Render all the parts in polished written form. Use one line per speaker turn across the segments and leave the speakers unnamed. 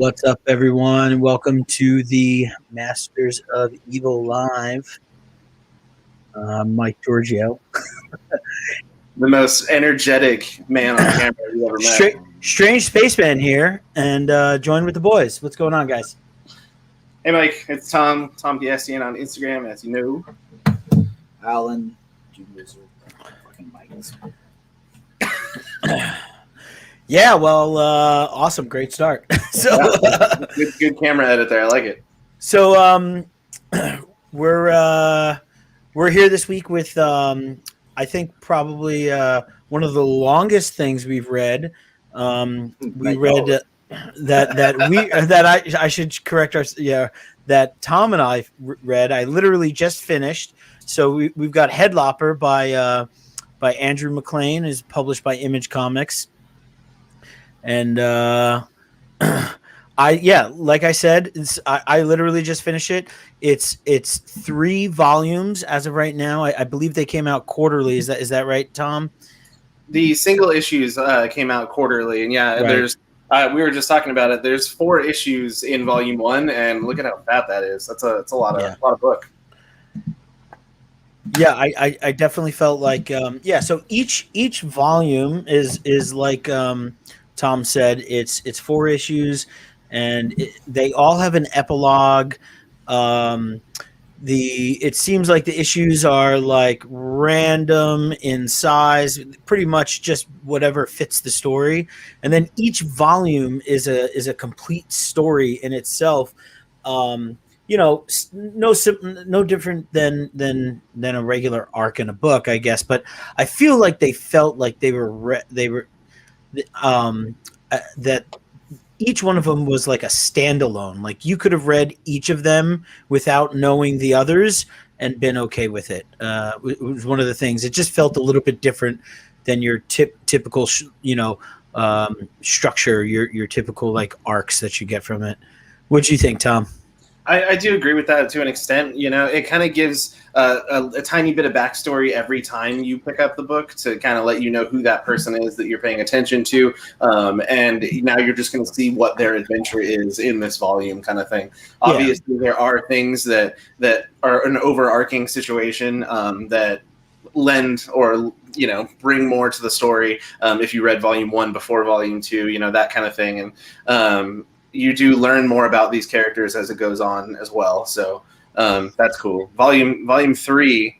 What's up, everyone? Welcome to the Masters of Evil Live. Mike Giorgio.
The most energetic man on camera you ever met.
Strange Spaceman here, and joined with the boys. What's going on, guys?
Hey, Mike, it's Tom. Tom DSN on Instagram, as you know.
Alan, you loser. Fucking Michaels.
Yeah, well, awesome. Great start.
Good camera edit there. I like it.
So we're here this week with I think probably one of the longest things we've read. We read I should correct our that Tom and I read. I literally just finished. So we've got Head Lopper by Andrew MacLeans, is published by Image Comics. And like I said, I literally just finished it. It's 3 volumes as of right now. I believe they came out quarterly. Is that right, Tom?
The single issues came out quarterly, and right. There's we were just talking about it. There's 4 issues in volume 1, and look at how fat that is. That's a lot of book.
Yeah, I definitely felt like So each volume is like Tom said, it's 4 issues, and they all have an epilogue. It seems like the issues are like random in size, pretty much just whatever fits the story, and then each volume is a complete story in itself. No different than a regular arc in a book, I guess. But I feel like they felt like they were that each one of them was like a standalone. Like you could have read each of them without knowing the others and been okay with it. It was one of the things. It just felt a little bit different than your typical, structure, your typical like arcs that you get from it. What do you think, Tom?
I do agree with that to an extent. It kind of gives a tiny bit of backstory every time you pick up the book to kind of let you know who that person is that you're paying attention to. And now you're just going to see what their adventure is in this volume kind of thing. Yeah. Obviously, there are things that are an overarching situation that lend or bring more to the story if you read volume 1 before volume 2, that kind of thing. And you do learn more about these characters as it goes on as well. So that's cool. Volume 3,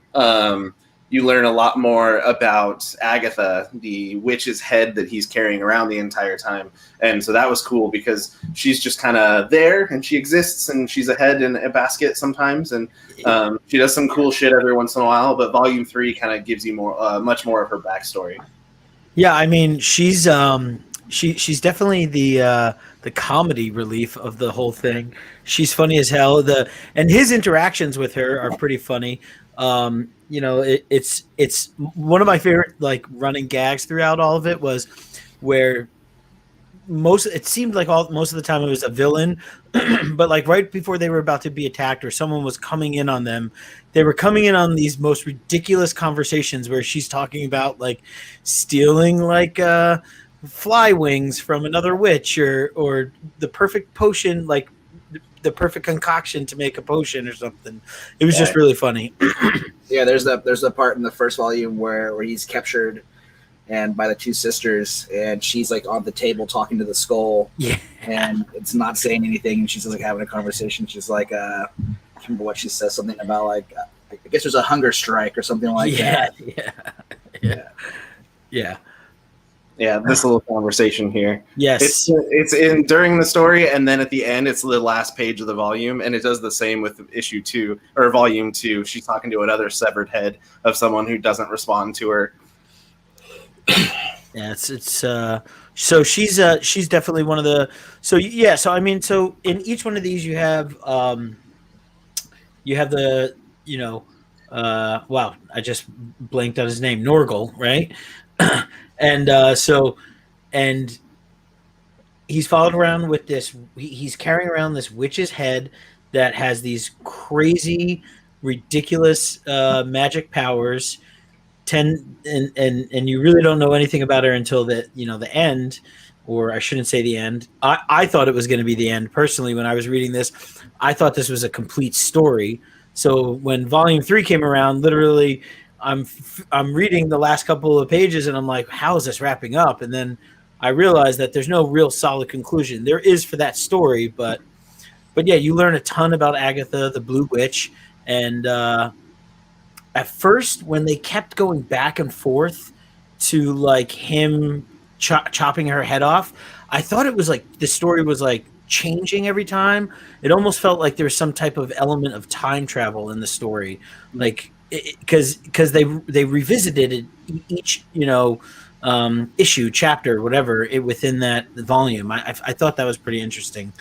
you learn a lot more about Agatha, the witch's head that he's carrying around the entire time. And so that was cool because she's just kind of there and she exists and she's a head in a basket sometimes. And she does some cool shit every once in a while. But volume 3 kind of gives you much more of her backstory.
Yeah, I mean, she's definitely the comedy relief of the whole thing. She's funny as hell. And his interactions with her are pretty funny. It's one of my favorite like running gags throughout all of it was where it seemed like most of the time it was a villain, but like right before they were about to be attacked or someone was coming in on them, they were coming in on these most ridiculous conversations where she's talking about like stealing like fly wings from another witch or the perfect potion, like the perfect concoction to make a potion or something. It was just really funny.
Yeah, there's the part in the first volume where he's captured and by the 2 sisters, and she's like on the table talking to the skull.
Yeah,
and it's not saying anything, and she's just like having a conversation. She's like, I can't remember what she says, something about like I guess there's a hunger strike or something like that.
Yeah, this little conversation here.
Yes.
It's in during the story, and then at the end, it's the last page of the volume, and it does the same with issue 2 or volume 2. She's talking to another severed head of someone who doesn't respond to her.
Yeah, so she's definitely one of the so I mean, so in each one of these you have the wow, I just blanked on his name, Norgal, right? And he's followed around with this. He's carrying around this witch's head that has these crazy, ridiculous magic powers. And you really don't know anything about her until the end. or I shouldn't say the end. I thought it was going to be the end. Personally, when I was reading this, I thought this was a complete story. So when volume 3 came around, literally I'm reading the last couple of pages and I'm like, how is this wrapping up? And then I realized that there's no real solid conclusion. There is for that story, but yeah, you learn a ton about Agatha, the Blue Witch. And at first, when they kept going back and forth to like him chopping her head off, I thought it was like the story was like changing every time. It almost felt like there was some type of element of time travel in the story, like because they revisited it each issue, chapter, whatever within that volume. I thought that was pretty interesting.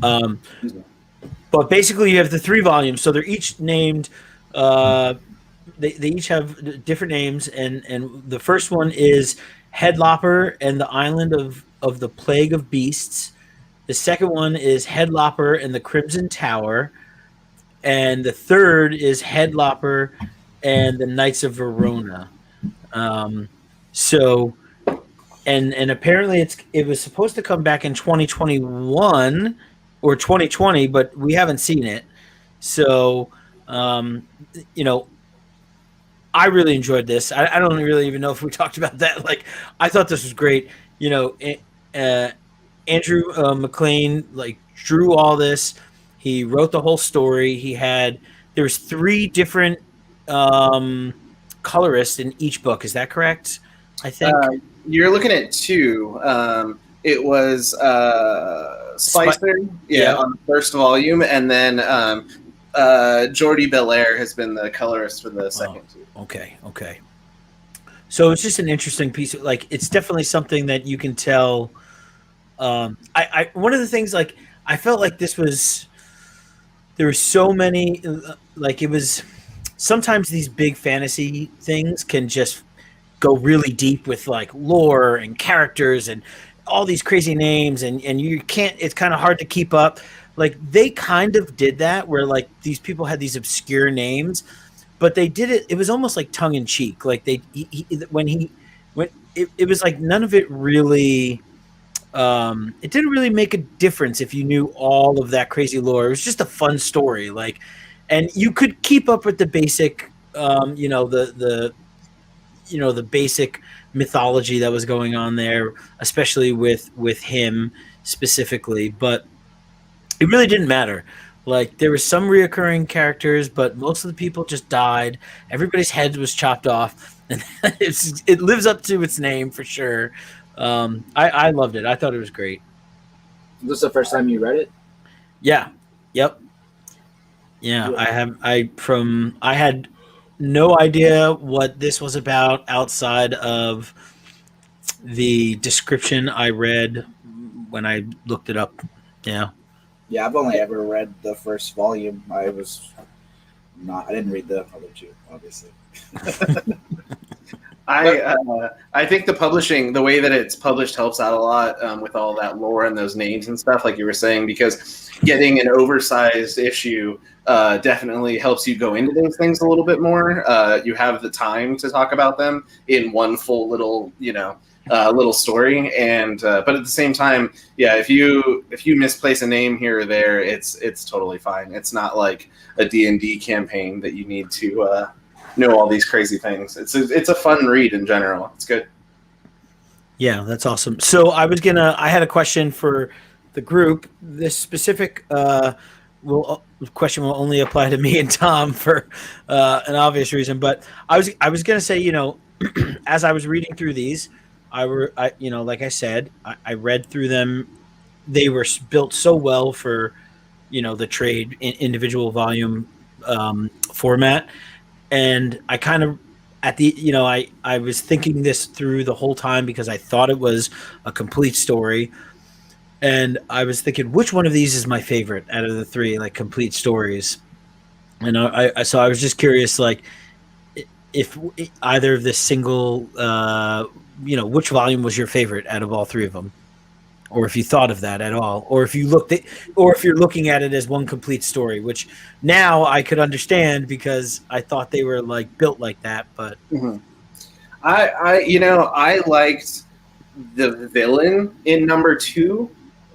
But basically, you have the 3 volumes, so they're each named. They each have different names, and the first one is Head Lopper and the Island of the Plague of Beasts. The second one is Head Lopper and the Crimson Tower, and the third is Head Lopper and the Knights of Verona. So, and apparently it was supposed to come back in 2021 or 2020, but we haven't seen it. So, I really enjoyed this. I don't really even know if we talked about that. Like, I thought this was great. Andrew MacLean drew all this. He wrote the whole story. There was 3 different colorists in each book. Is that correct? I think
you're looking at 2. It was Spicer, on the first volume, and then Jordi Belair has been the colorist for the second 2.
Okay. So it's just an interesting piece. It's definitely something that you can tell. I one of the things I felt like there were so many it was sometimes these big fantasy things can just go really deep with lore and characters and all these crazy names and you can't. It's kind of hard to keep up. They kind of did that where these people had these obscure names, but they did it. It was almost like tongue in cheek. It was none of it really. It didn't really make a difference if you knew all of that crazy lore. It was just a fun story. And you could keep up with the basic, the basic mythology that was going on there, especially with him specifically. But it really didn't matter. There were some reoccurring characters, but most of the people just died. Everybody's head was chopped off, and it lives up to its name for sure. I loved it. I thought it was great.
This is the first time you read it?
Yeah. Yep. Yeah. I had no idea what this was about outside of the description I read when I looked it up. Yeah.
Yeah, I've only ever read the first volume. I didn't read the other 2, obviously.
I think the publishing, the way that it's published, helps out a lot with all that lore and those names and stuff, like you were saying, because getting an oversized issue definitely helps you go into those things a little bit more. You have the time to talk about them in one full little, little story, and but at the same time, yeah, if you misplace a name here or there, it's totally fine. It's not like a D&D campaign that you need to know all these crazy things. It's a fun read in general. It's good.
Yeah, that's awesome. So I had a question for the group. This specific question will only apply to me and Tom for an obvious reason. But I was gonna say, as I was reading through these, like I said, I read through them. They were built so well for, the trade individual volume format. And I kind of I was thinking this through the whole time because I thought it was a complete story. And I was thinking, which one of these is my favorite out of the 3, complete stories? And so I was just curious, if either of this single, which volume was your favorite out of all 3 of them? Or if you thought of that at all, or if you're looking at it as one complete story, which now I could understand because I thought they were built like that. But
I liked the villain in number 2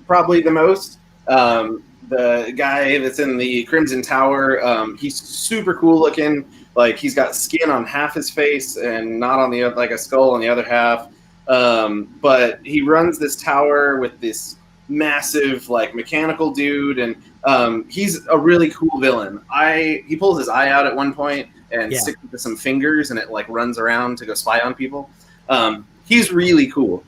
probably the most. The guy that's in the Crimson Tower, he's super cool looking. Like he's got skin on half his face and not on the like a skull on the other half. But he runs this tower with this massive like mechanical dude, and he's a really cool villain. He pulls his eye out at one point and sticks it to some fingers, and it like runs around to go spy on people. He's really cool.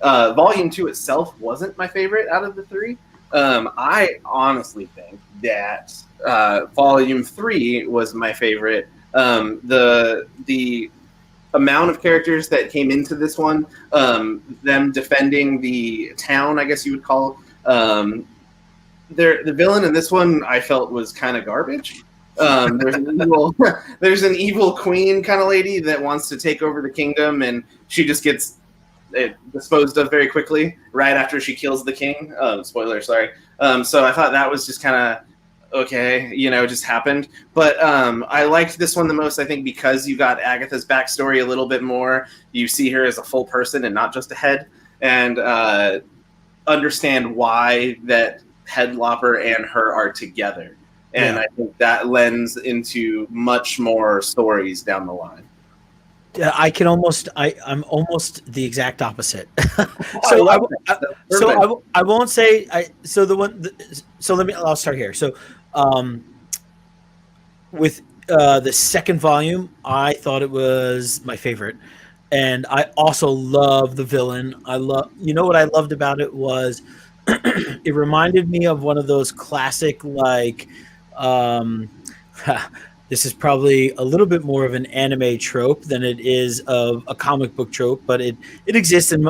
Volume 2 itself wasn't my favorite out of the 3. I honestly think that Volume 3 was my favorite. The amount of characters that came into this one, them defending the town, I guess you would call. The villain in this one I felt was kind of garbage. There's an evil queen kind of lady that wants to take over the kingdom, and she just gets disposed of very quickly right after she kills the king. Spoiler, sorry. So I thought that was just kind of okay, just happened. But I liked this one the most, I think, because you got Agatha's backstory a little bit more. You see her as a full person and not just a head, and understand why that Head Lopper and her are together. And I think that lends into much more stories down the line.
I'm almost the exact opposite. I won't say. I'll start here. So, with the second volume, I thought it was my favorite, and I also love the villain. What I loved about it was it reminded me of one of those classic like. This is probably a little bit more of an anime trope than it is of a comic book trope, but it exists in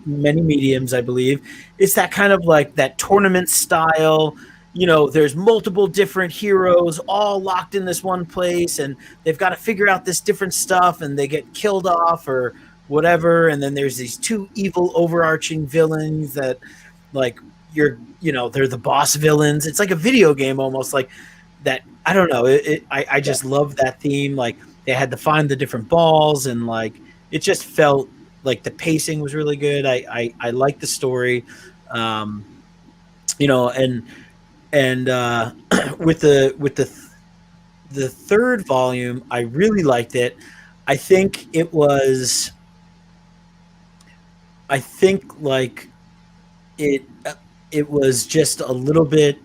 many mediums, I believe. It's that kind of like that tournament style. There's multiple different heroes all locked in this one place, and they've got to figure out this different stuff, and they get killed off or whatever. And then there's these two evil overarching villains that like they're the boss villains. It's like a video game almost, like that. I don't know. I just love that theme. Like they had to find the different balls, and like it just felt like the pacing was really good. I liked the story, and with the third volume, I really liked it. I think like it was just a little bit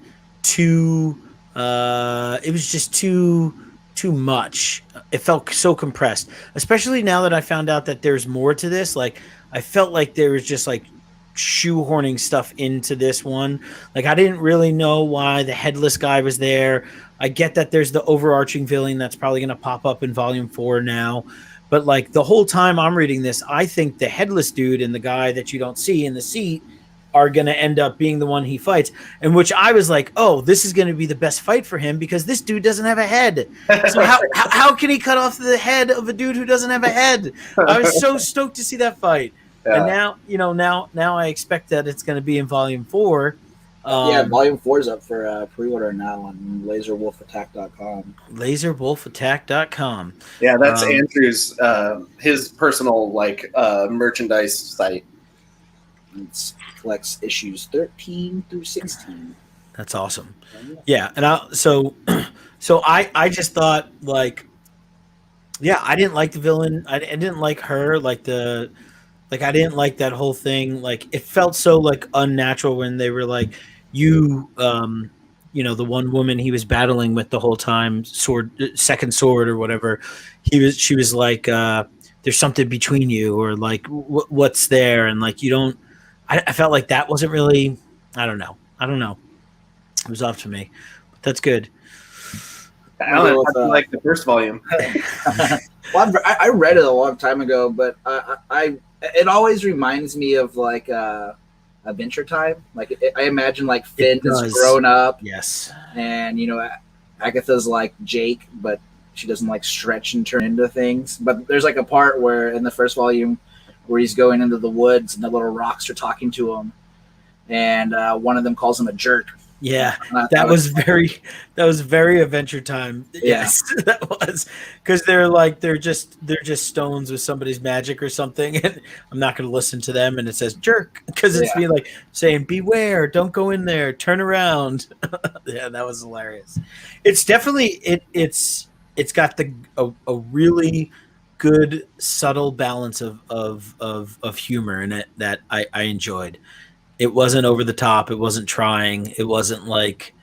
too. It was just too much. It felt so compressed, especially now that I found out that there's more to this. Like I felt like there was just like shoehorning stuff into this one. Like I didn't really know why the headless guy was there. I get that there's the overarching villain that's probably going to pop up in volume 4 now. But like the whole time I'm reading this, I think the headless dude and the guy that you don't see in the seat are going to end up being the one he fights, and which I was like, oh, this is going to be the best fight for him because this dude doesn't have a head. So how can he cut off the head of a dude who doesn't have a head? I was so stoked to see that fight. Yeah. And now I expect that it's going to be in volume 4.
Volume 4 is up for pre-order now on laserwolfattack.com.
Laserwolfattack.com.
Yeah, that's Andrew's his personal merchandise site.
It collects issues 13 through 16.
That's awesome. Yeah, and I just thought I didn't like the villain. I didn't like her. I didn't like that whole thing. Like it felt so like unnatural when they were like the one woman he was battling with the whole time, second sword or whatever. She was like, there's something between you, or like what's there, and like you don't. I felt like that wasn't really. I don't know. It was off to me, but that's good.
I like the first volume.
Well, I read it a long time ago, but it always reminds me of like Adventure Time. Like I imagine like Finn has grown up,
yes,
and Agatha's like Jake, but she doesn't like stretch and turn into things. But there's like a part where in the first volume where he's going into the woods and the little rocks are talking to him, and one of them calls him a jerk,
Yeah, that was very Adventure Time.
Yeah.
Yes, that was, because they're just stones with somebody's magic or something, and I'm not going to listen to them. And it says jerk because it's me like saying beware, don't go in there, turn around. Yeah, that was hilarious. It's definitely it's got a really good subtle balance of humor in it that I enjoyed. It wasn't over the top. It wasn't trying. It wasn't like,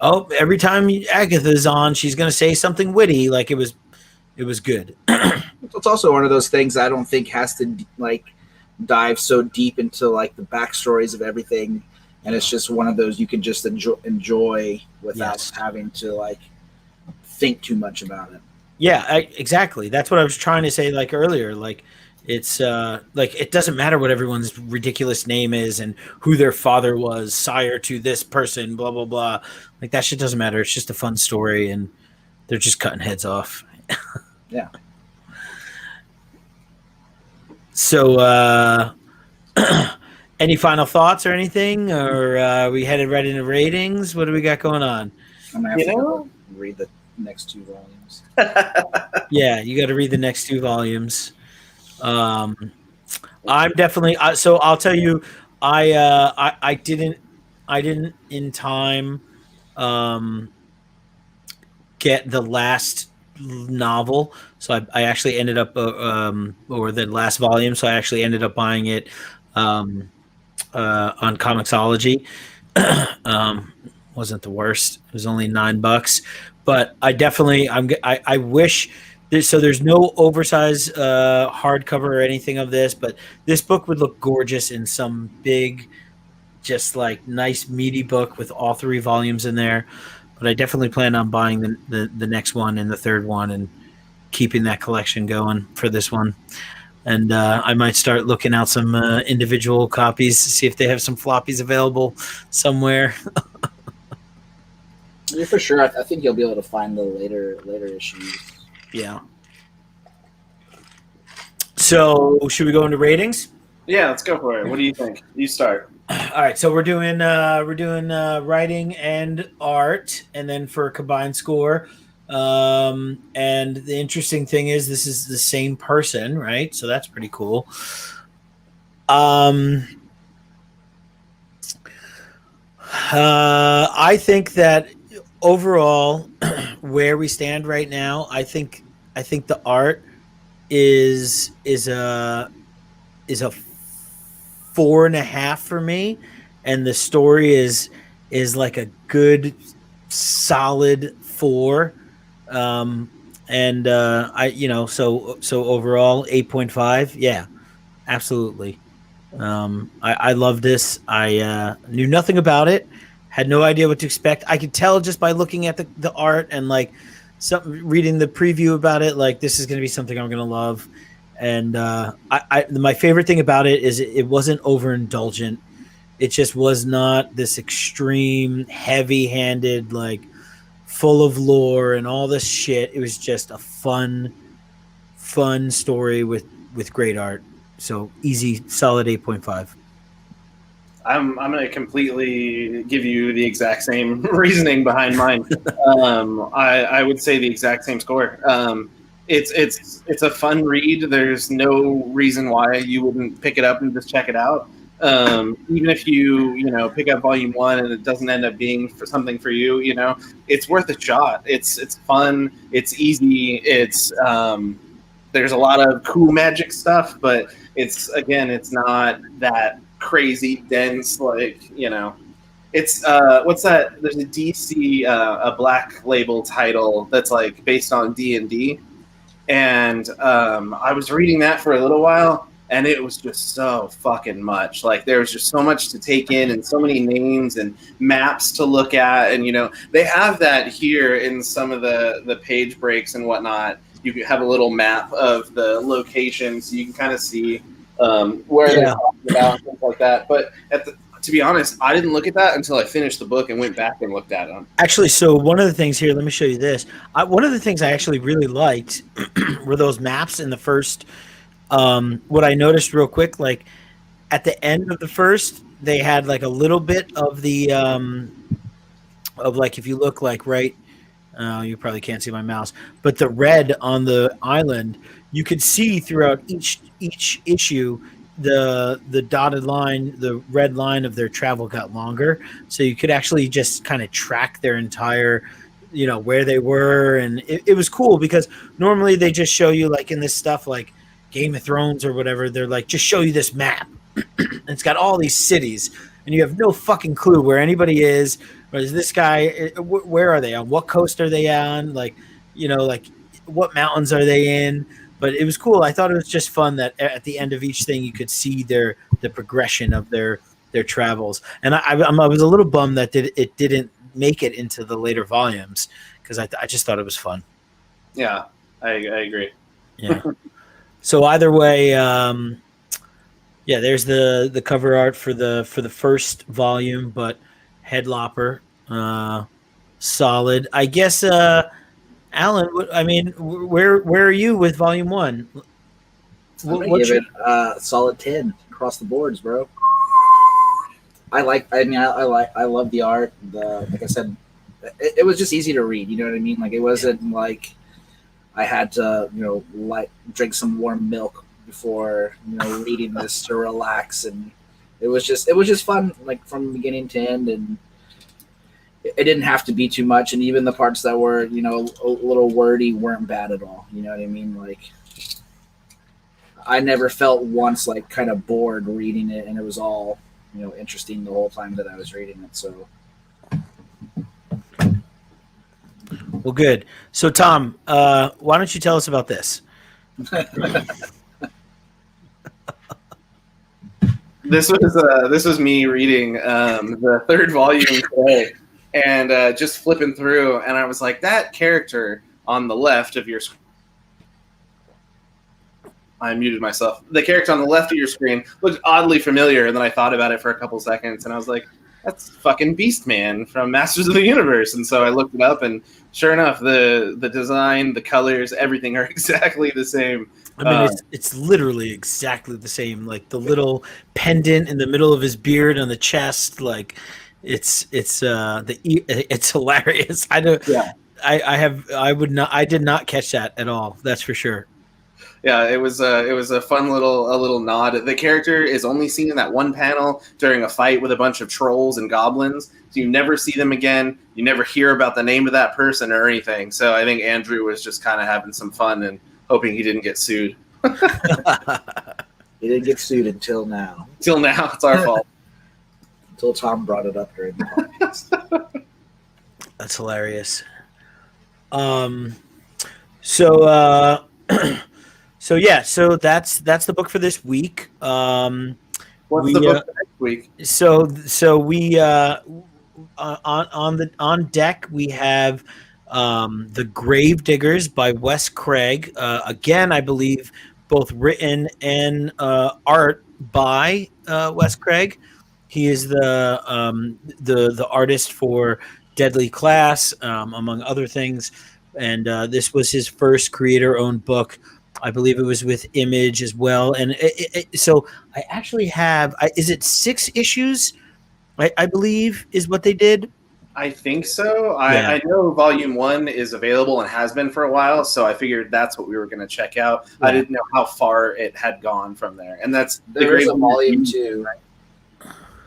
oh, every time Agatha's on, she's going to say something witty. Like it was good.
It's also one of those things I don't think has to like dive so deep into like the backstories of everything, and it's just one of those you can just enjoy without having to like think too much about it.
Yeah, exactly. That's what I was trying to say like earlier. Like it's like it doesn't matter what everyone's ridiculous name is and who their father was, sire to this person, blah blah blah. Like that shit doesn't matter. It's just a fun story, and they're just cutting heads off.
Yeah.
So, any final thoughts or anything, or we headed right into ratings? What do we got going on?
I'm gonna have to go read the next 2 volumes.
Yeah, you got to read the next 2 volumes. I'm definitely so I'll tell you I didn't in time get the last novel, so I actually ended up or the last volume, so I actually ended up buying it on Comixology. Wasn't the worst. It was only $9, but I definitely I wish. So there's no oversized hardcover or anything of this, but this book would look gorgeous in some big, just like nice meaty book with all 3 volumes in there. But I definitely plan on buying the next one and the 3rd one and keeping that collection going for this one. And I might start looking out some individual copies to see if they have some floppies available somewhere.
Yeah, for sure. I think you'll be able to find the later issues.
Yeah. So should we go into ratings?
Yeah, let's go for it. What do you think? You start.
All right. So we're doing writing and art, and then for a combined score. And the interesting thing is this is the same person, right? So that's pretty cool. I think that overall, where we stand right now, I think the art is a 4.5 for me, and the story is like a good solid 4. And so overall 8.5. Yeah, absolutely. I love this. I knew nothing about it, had no idea what to expect. I could tell just by looking at the art and like reading the preview about it, like this is going to be something I'm going to love. And my favorite thing about it is it wasn't overindulgent. It just was not this extreme, heavy-handed, like full of lore and all this shit. It was just a fun story with great art. So easy, solid 8.5.
I'm going to completely give you the exact same reasoning behind mine. I would say the exact same score. It's a fun read. There's no reason why you wouldn't pick it up and just check it out. Even if you pick up volume 1 and it doesn't end up being for something for you, it's worth a shot. It's fun. It's easy. It's there's a lot of cool magic stuff, but it's not that crazy dense, it's what's that? There's a DC a Black Label title that's like based on D&D, and I was reading that for a little while, and it was just so fucking much. Like there was just so much to take in and so many names and maps to look at, and they have that here in some of the page breaks and whatnot. You can have a little map of the location, so you can kind of see where they're talking about and things like that. But to be honest, I didn't look at that until I finished the book and went back and looked at them.
Actually, so one of the things here, let me show you this. One of the things I actually really liked were those maps in the first. What I noticed real quick, like at the end of the first, they had like a little bit of the of like if you look like right. You probably can't see my mouse, but the red on the island, you could see throughout each issue the dotted line, the red line of their travel got longer, so you could actually just kind of track their entire, where they were, and it was cool because normally they just show you like in this stuff like Game of Thrones or whatever, they're like just show you this map, and it's got all these cities, and you have no fucking clue where anybody is. Or is this guy? Where are they on? What coast are they on? Like, like what mountains are they in? But it was cool. I thought it was just fun that at the end of each thing you could see the progression of their travels. And I was a little bummed that it didn't make it into the later volumes because I just thought it was fun.
Yeah, I agree.
Yeah. So either way, there's the cover art for the first volume, but Head Lopper, solid. I guess, Alan. I mean, where are you with Volume 1?
I'm gonna give it a solid 10 across the boards, bro. I love the art. Like I said, it was just easy to read. You know what I mean? Like it wasn't like I had to, drink some warm milk before, reading this to relax, and it was just fun, like from beginning to end, and it didn't have to be too much, and even the parts that were, a little wordy weren't bad at all. You know what I mean? Like I never felt once like kind of bored reading it, and it was all, interesting the whole time that I was reading it. So
well, good. So Tom, why don't you tell us about this?
This was me reading the third volume today, and just flipping through, and I was like, that character on the left of your screen. I muted myself. The character on the left of your screen looked oddly familiar, and then I thought about it for a couple seconds, and I was like, that's fucking Beastman from Masters of the Universe. And so I looked it up, and sure enough, the design, the colors, everything are exactly the same.
I mean, it's literally exactly the same. Like the little pendant in the middle of his beard on the chest, like it's hilarious. I don't.
Yeah.
I did not catch that at all. That's for sure.
Yeah, it was a fun little nod. The character is only seen in that one panel during a fight with a bunch of trolls and goblins. So you never see them again. You never hear about the name of that person or anything. So I think Andrew was just kind of having some fun and hoping he didn't get sued.
He didn't get sued until now.
Till now, it's our fault.
Until Tom brought it up during the podcast.
That's hilarious. So that's the book for this week.
What's the book for next week?
So we on deck we have The Grave Diggers by Wes Craig. Again, I believe both written and art by Wes Craig. He is the artist for Deadly Class, among other things. And this was his first creator-owned book. I believe it was with Image as well. And so I actually have, is it 6 issues? I believe is what they did.
I think so. I know Volume 1 is available and has been for a while, so I figured that's what we were going to check out. Yeah. I didn't know how far it had gone from there. And that's
there's a Volume 2.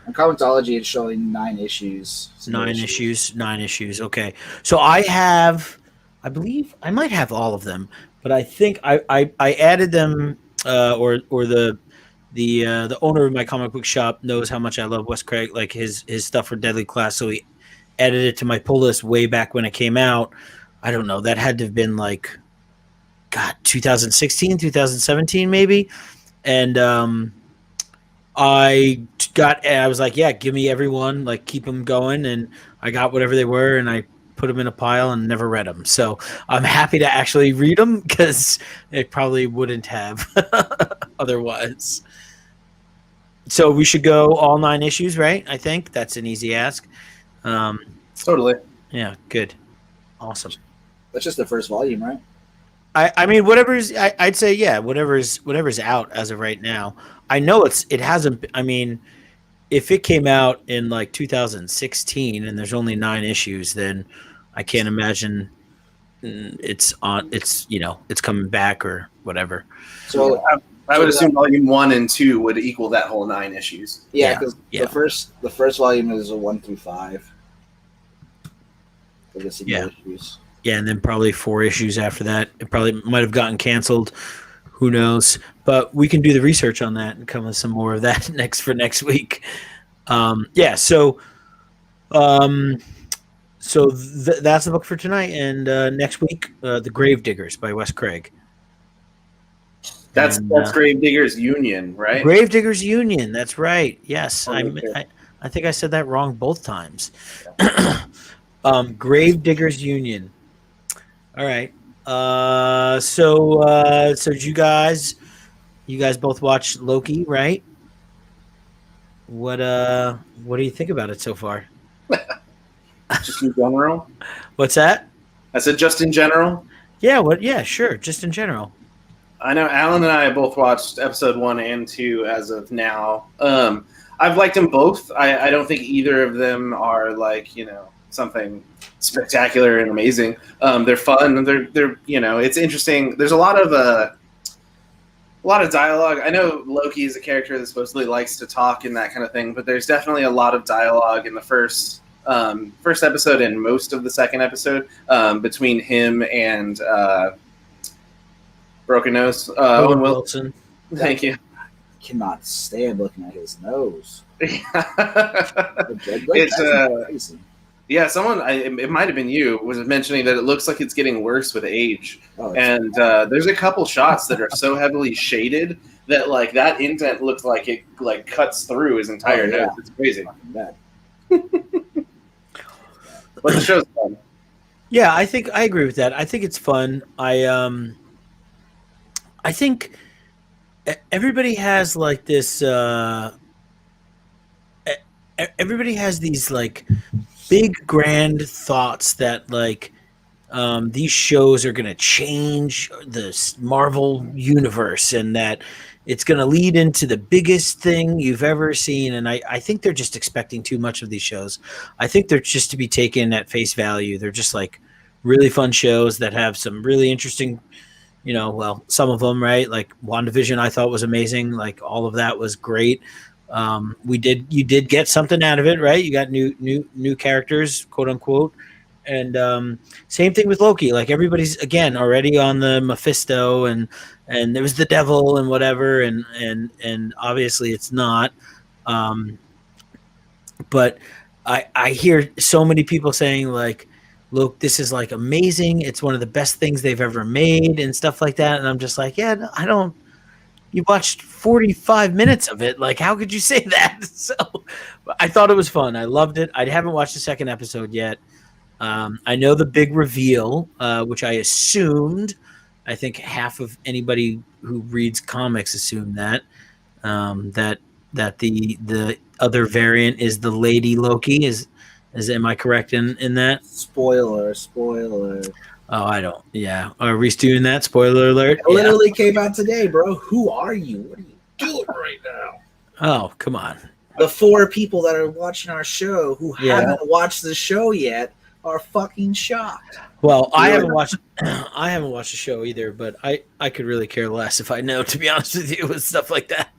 On Comicsology, it's showing 9 issues.
9 issues. Okay. So I believe I might have all of them, but I think I added them, or the owner of my comic book shop knows how much I love Wes Craig, like his stuff for Deadly Class. So he added it to my pull list way back when it came out. I don't know. That had to have been like, 2016, 2017 maybe. And I was like, yeah, give me everyone, like keep them going. And I got whatever they were, and I put them in a pile and never read them. So I'm happy to actually read them because it probably wouldn't have otherwise. So we should go all 9 issues, right? I think that's an easy ask.
Totally.
Yeah, good. Awesome.
That's just the first volume, right?
I mean, I'd say, yeah, whatever's out as of right now. I know it hasn't. I mean, if it came out in like 2016 and there's only 9 issues, then I can't imagine it's coming back or whatever.
So
I would assume volume 1 and 2 would equal that whole 9 issues.
Yeah, because the first volume is a 1 through 5. For the single issues.
Yeah, and then probably 4 issues after that. It probably might have gotten canceled. Who knows? But we can do the research on that and come with some more of that next week. That's the book for tonight. And next week, The Gravediggers by Wes Craig.
That's Gravediggers Union, right?
Gravediggers Union. That's right. Yes, I think I said that wrong both times. Gravediggers Union. All right. So you guys both watched Loki, right? What do you think about it so far?
Just in general.
What's that?
I said just in general.
Yeah. Yeah. Sure. Just in general.
I know Alan and I both watched episode 1 and 2 as of now. I've liked them both. I don't think either of them are like, something spectacular and amazing. They're fun. They're it's interesting. There's a lot of dialogue. I know Loki is a character that supposedly likes to talk and that kind of thing, but there's definitely a lot of dialogue in the first episode and most of the second episode between him and Broken Nose. Owen Wilson. Thank you.
I cannot stand looking at his nose.
It's yeah, someone, it might have been you, was mentioning that it looks like it's getting worse with age. And there's a couple shots that are so heavily shaded that like that indent looks like it like cuts through his entire nose. It's crazy. But the show's fun.
Yeah, I agree with that. I think it's fun. I think everybody has like this. Everybody has these like big grand thoughts that like these shows are going to change the Marvel universe and that it's going to lead into the biggest thing you've ever seen. And I think they're just expecting too much of these shows. I think they're just to be taken at face value. They're just like really fun shows that have some really interesting, some of them, right? Like WandaVision, I thought was amazing. Like all of that was great. You did get something out of it, right? You got new characters, quote unquote. And same thing with Loki. Like everybody's again already on the Mephisto and there was the devil and whatever, and obviously it's not. But I hear so many people saying like, look, this is like amazing. It's one of the best things they've ever made and stuff like that. And I'm just like, yeah, I don't. You watched 45 minutes of it. Like, how could you say that? So I thought it was fun. I loved it. I haven't watched the second episode yet. I know the big reveal, which I assumed. I think half of anybody who reads comics assumed that the other variant is the Lady Loki. Am I correct in that?
Spoiler.
Oh, I don't. Yeah. Are we doing that? Spoiler alert.
It literally came out today, bro. Who are you? What are you doing right now?
Oh, come on.
The 4 people that are watching our show who haven't watched the show yet are fucking shocked.
Well, I haven't watched the show either, but I could really care less if I know, to be honest with you, with stuff like that.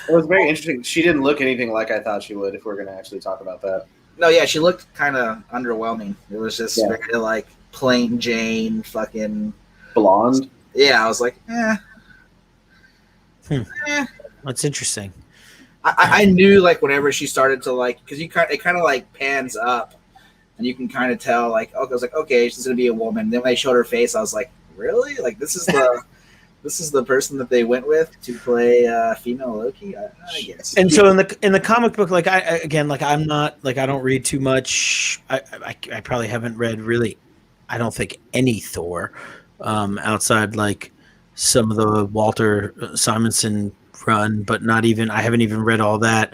It was very interesting. She didn't look anything like I thought she would, if we're going to actually talk about that.
No, yeah, she looked kind of underwhelming. It was just very like plain Jane, fucking
blonde.
Yeah, I was like,
That's interesting.
I knew like whenever she started to like, because it kind of like pans up, and you can kind of tell like, okay, I was like, okay, she's gonna be a woman. Then when they showed her face, I was like, really? Like this is the person that they went with to play female Loki. I guess.
And so in the comic book, like I'm not like I don't read too much. I probably haven't read really. I don't think any Thor outside like some of the Walter Simonson run, but not even. I haven't even read all that.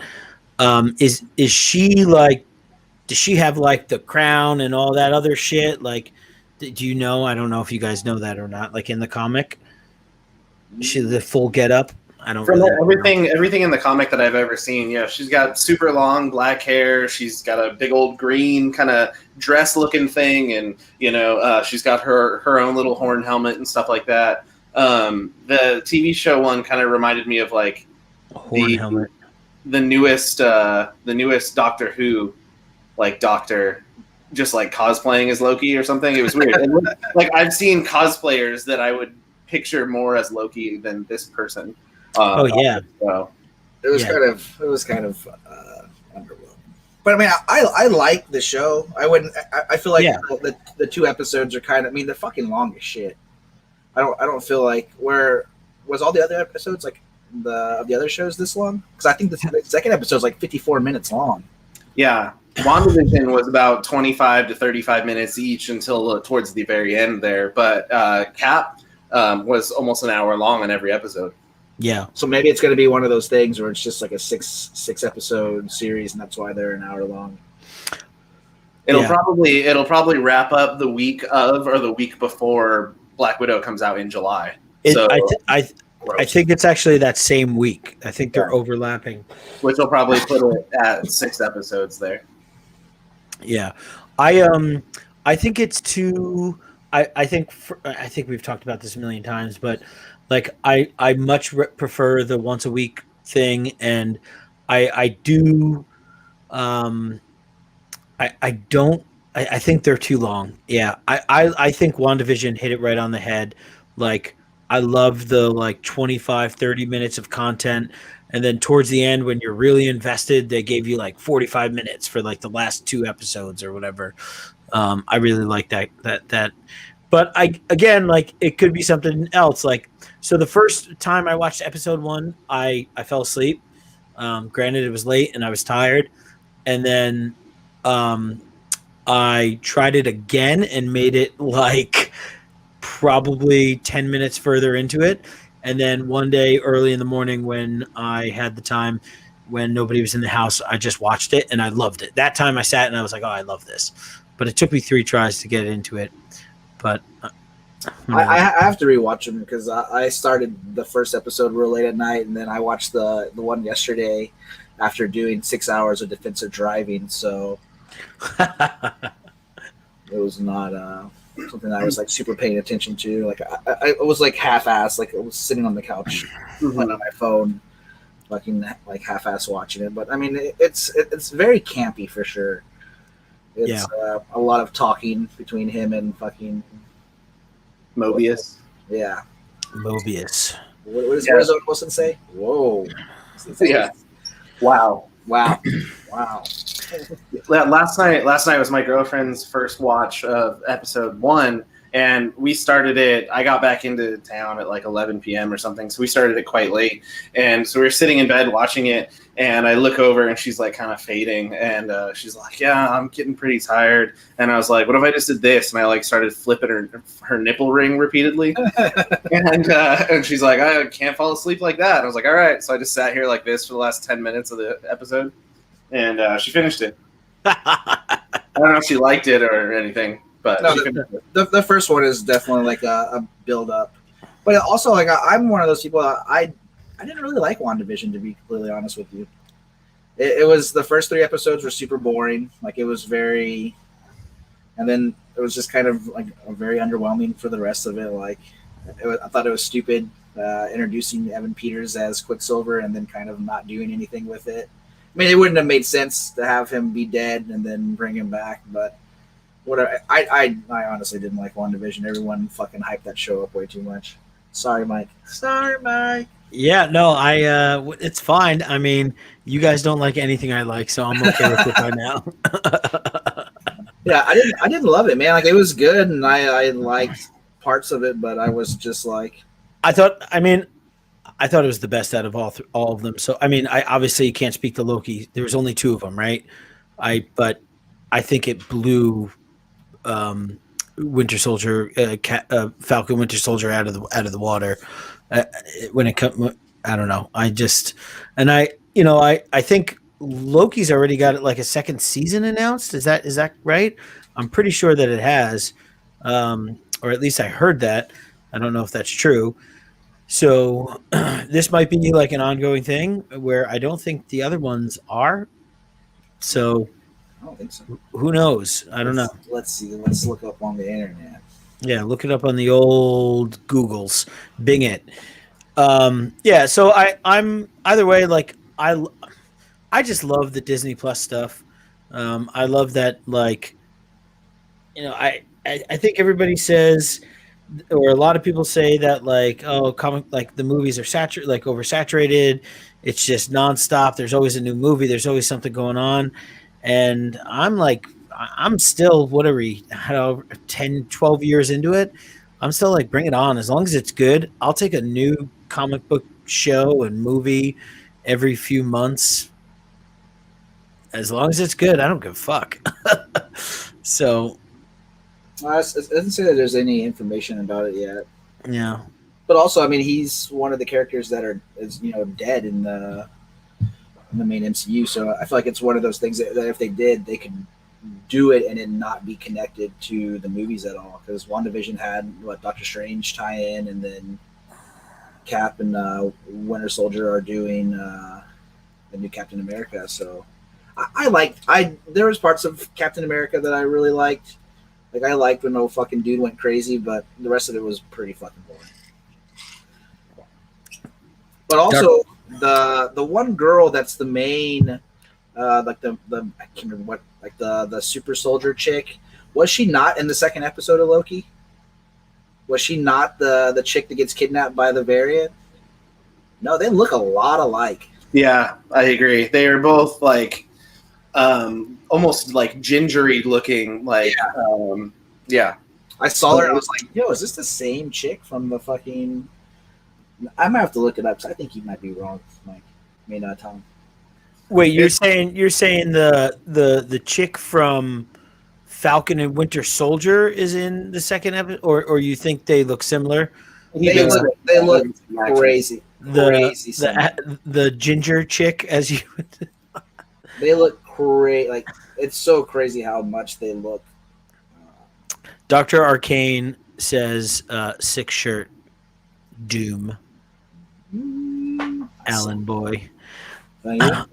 Is she like? Does she have like the crown and all that other shit? Like, do you know? I don't know if you guys know that or not. Like in the comic, she the full get up. I don't
From
really
everything in the comic that I've ever seen, yeah, she's got super long black hair. She's got a big old green kind of dress looking thing, and she's got her own little horn helmet and stuff like that. The TV show one kind of reminded me of like
horn helmet.
The newest Doctor Who, like Doctor, just like cosplaying as Loki or something. It was weird. Like I've seen cosplayers that I would picture more as Loki than this person.
Oh yeah.
So
it was kind of underwhelming. But I mean, I like the show. I feel like the 2 episodes are kind of. I mean, they're fucking long as shit. I don't feel like where was all the other episodes like the other shows this long? Because I think the second episode is like 54 minutes long.
Yeah, WandaVision was about 25 to 35 minutes each until towards the very end there. But Cap was almost an hour long on every episode.
Yeah.
So maybe it's going to be one of those things where it's just like a six episode series, and that's why they're an hour long.
It'll probably wrap up the week of or the week before Black Widow comes out in July.
I think it's actually that same week. I think they're overlapping,
which will probably put it at 6 episodes there.
Yeah, I think it's too. I think we've talked about this a million times, but like I much prefer the once a week thing, and I do. I don't. I think they're too long. Yeah, I think WandaVision hit it right on the head. Like I love the like 25, 30 minutes of content, and then towards the end when you're really invested, they gave you like 45 minutes for like the last 2 episodes or whatever. I really like that. But again, like it could be something else. Like so, the first time I watched episode 1, I fell asleep. Granted, it was late and I was tired, and then I tried it again and made it like probably 10 minutes further into it. And then one day early in the morning when I had the time, when nobody was in the house, I just watched it and I loved it. That time I sat and I was like, oh, I love this. But it took me 3 tries to get into it. But
I have to rewatch them because I started the first episode real late at night, and then I watched the one yesterday after doing 6 hours of defensive driving. So it was not something I was like super paying attention to. Like I was like half-assed, like I was sitting on the couch playing on my phone, fucking like half-assed watching it. But I mean, it's very campy for sure. It's a lot of talking between him and fucking
Mobius.
Yeah,
Mobius.
What does Owen Wilson say? Whoa.
Yeah. Wow. Last night was my girlfriend's first watch of episode 1, and we started it. I got back into town at like 11 p.m. or something, so we started it quite late. And so we were sitting in bed watching it, and I look over and she's like kind of fading, and she's like, "Yeah, I'm getting pretty tired." And I was like, "What if I just did this?" And I like started flipping her nipple ring repeatedly, and she's like, "I can't fall asleep like that." And I was like, "All right." So I just sat here like this for the last 10 minutes of the episode, and she finished it. I don't know if she liked it or anything, but
no, the first one is definitely like a build up. But also, like I'm one of those people. I didn't really like WandaVision, to be completely honest with you. It was the first 3 episodes were super boring. Like it was very, and then it was just kind of like very underwhelming for the rest of it. Like I thought it was stupid introducing Evan Peters as Quicksilver and then kind of not doing anything with it. I mean, it wouldn't have made sense to have him be dead and then bring him back, but whatever. I honestly didn't like WandaVision. Everyone fucking hyped that show up way too much. Sorry, Mike.
Yeah, no, it's fine. I mean, you guys don't like anything I like, so I'm okay with it by now.
Yeah, I didn't love it, man. Like it was good, and I liked parts of it, but I was just like,
I thought it was the best out of all of them. So I mean, I obviously can't speak to Loki. There was only 2 of them, right? But I think it blew Winter Soldier, Falcon Winter Soldier out of the water. When it comes, I don't know. I think Loki's already got like a 2nd season announced. Is that right? I'm pretty sure that it has, or at least I heard that. I don't know if that's true. So this might be like an ongoing thing where I don't think the other ones are. So
I don't think so.
who knows? I don't know.
Let's see. Let's look up on the internet.
Yeah, look it up on the old Googles, Bing it. Yeah, so I'm either way. Like I just love the Disney Plus stuff. I love that. Like I think everybody says, or a lot of people say that like comic like the movies are saturated, like oversaturated. It's just nonstop. There's always a new movie. There's always something going on, and I'm like I'm still whatever I don't know, 10, 12 years into it. I'm still like bring it on as long as it's good. I'll take a new comic book show and movie every few months as long as it's good. I don't give a fuck. So
It doesn't say that there's any information about it yet.
yeah.
But also, I mean, he's one of the characters that is dead in the main MCU. So I feel like it's one of those things that if they did, they could do it and it not be connected to the movies at all. Because WandaVision had Doctor Strange tie in, and then Cap and Winter Soldier are doing the new Captain America. So there was parts of Captain America that I really liked. Like I liked when the fucking dude went crazy, but the rest of it was pretty fucking boring. But also the one girl that's the main, like the I can't remember what, like the super soldier chick. Was she not in the second episode of Loki? Was she not the chick that gets kidnapped by the variant? No, they look a lot alike.
Yeah, I agree. They are both like almost like gingery looking. Like yeah.
I saw her and I was like, yo, is this the same chick from the fucking? I might have to look it up because I think you might be wrong, Mike. May not, Tom.
Wait, you're saying the chick from Falcon and Winter Soldier is in the second episode, or you think they look similar?
They look crazy.
The ginger chick, as you.
They look crazy. Like it's so crazy how much they look.
Dr. Arcane says, "Sick shirt, Doom." Alan boy. Yeah,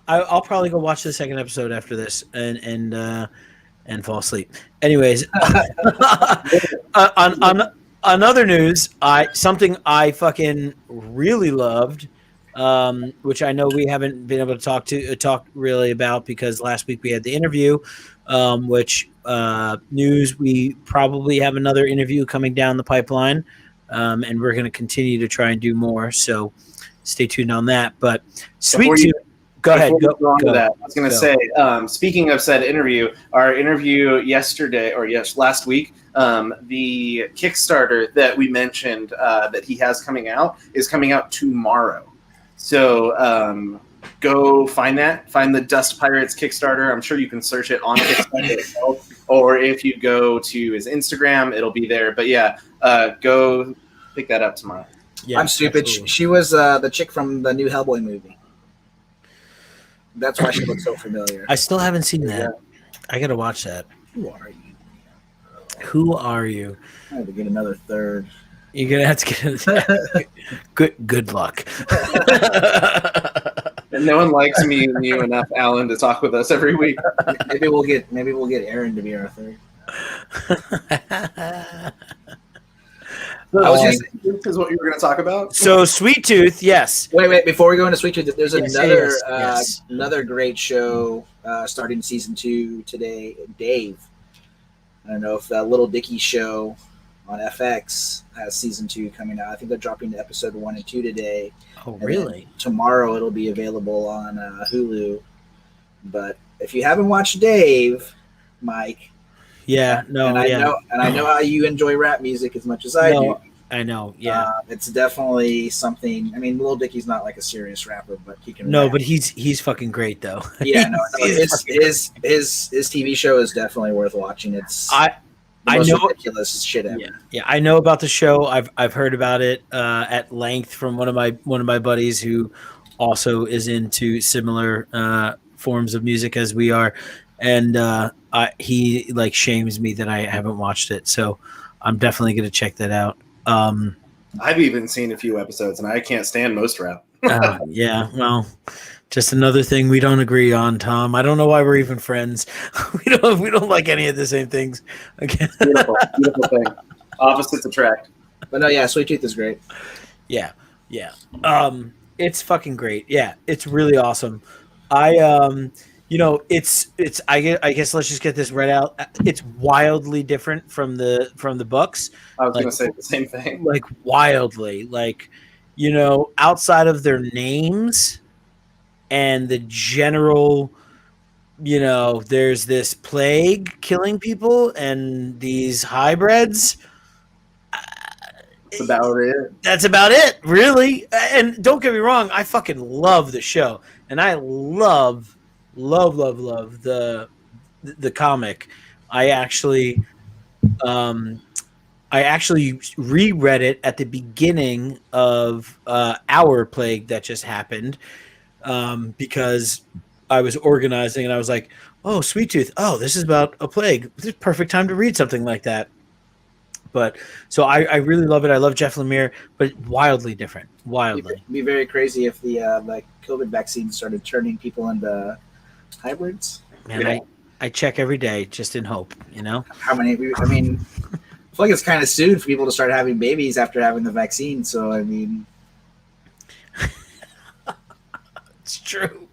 I'll probably go watch the second episode after this and fall asleep. Anyways, on other news, something I fucking really loved, which I know we haven't been able to talk really about because last week we had the interview, which news we probably have another interview coming down the pipeline, and we're going to continue to try and do more. So stay tuned on that. But Sweet Tooth, go ahead. Go.
That. I was going to say, speaking of said interview, our interview last week, the Kickstarter that we mentioned that he has coming out is coming out tomorrow. So go find the Dust Pirates Kickstarter. I'm sure you can search it on Kickstarter itself, or if you go to his Instagram, it'll be there. But yeah, go pick that up tomorrow.
Yeah, I'm stupid. Absolutely. She was the chick from the new Hellboy movie. That's why she looks so familiar.
I still haven't seen that. I gotta watch that.
Who are you?
Who are you?
I have to get another third.
You're gonna have to get good luck.
And no one likes me and you enough, Alan, to talk with us every week.
Maybe we'll get Aaron to be our third.
Is what you were going to talk about.
So Sweet Tooth, yes.
Wait. Before we go into Sweet Tooth, there's another great show starting season 2 today. Dave. I don't know if that Little Dicky show on FX has season 2 coming out. I think they're dropping episode 1 and 2 today.
Oh, really?
Tomorrow it'll be available on Hulu. But if you haven't watched Dave, Mike.
Yeah, no,
I know how you enjoy rap music as much as I do.
I know, yeah.
It's definitely something. I mean, Lil Dicky's not like a serious rapper, but he can.
No,
rap.
but he's fucking great though.
Yeah, his TV show is definitely worth watching. It's
I know
ridiculous shit ever.
Yeah, I know about the show. I've heard about it at length from one of my buddies who also is into similar forms of music as we are, and he like shames me that I haven't watched it. So I'm definitely going to check that out.
I've even seen a few episodes, and I can't stand Most Route.
Yeah, well, just another thing we don't agree on, Tom. I don't know why we're even friends. We don't like any of the same things. Again,
Beautiful thing. Opposites attract.
But no, yeah, Sweet Tooth is great.
yeah. It's fucking great. Yeah, it's really awesome. I guess let's just get this right out. It's wildly different from the books.
I was
Like,
going to say the same thing.
like wildly, like, outside of their names and the general, there's this plague killing people and these hybrids.
That's about it.
That's about it, really. And don't get me wrong, I fucking love the show, and I love the comic. I actually reread it at the beginning of our plague that just happened, because I was organizing and I was like, "Oh, Sweet Tooth! Oh, this is about a plague. This is perfect time to read something like that." But so I really love it. I love Jeff Lemire, but wildly different. Wildly.
It'd be very crazy if the COVID vaccine started turning people into hybrids.
Man, yeah. I check every day just in hope,
How many? I mean, I feel like it's kind of soon for people to start having babies after having the vaccine. So, I mean.
It's true.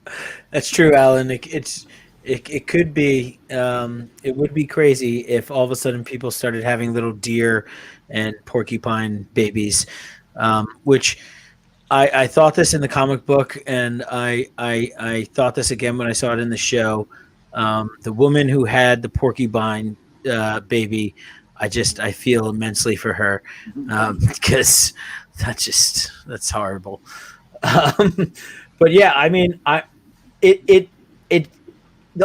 That's true, Alan. It could be. It would be crazy if all of a sudden people started having little deer and porcupine babies, which I thought this in the comic book, and I thought this again when I saw it in the show. The woman who had the porcupine baby, I feel immensely for her, because that's horrible. But yeah, I mean, the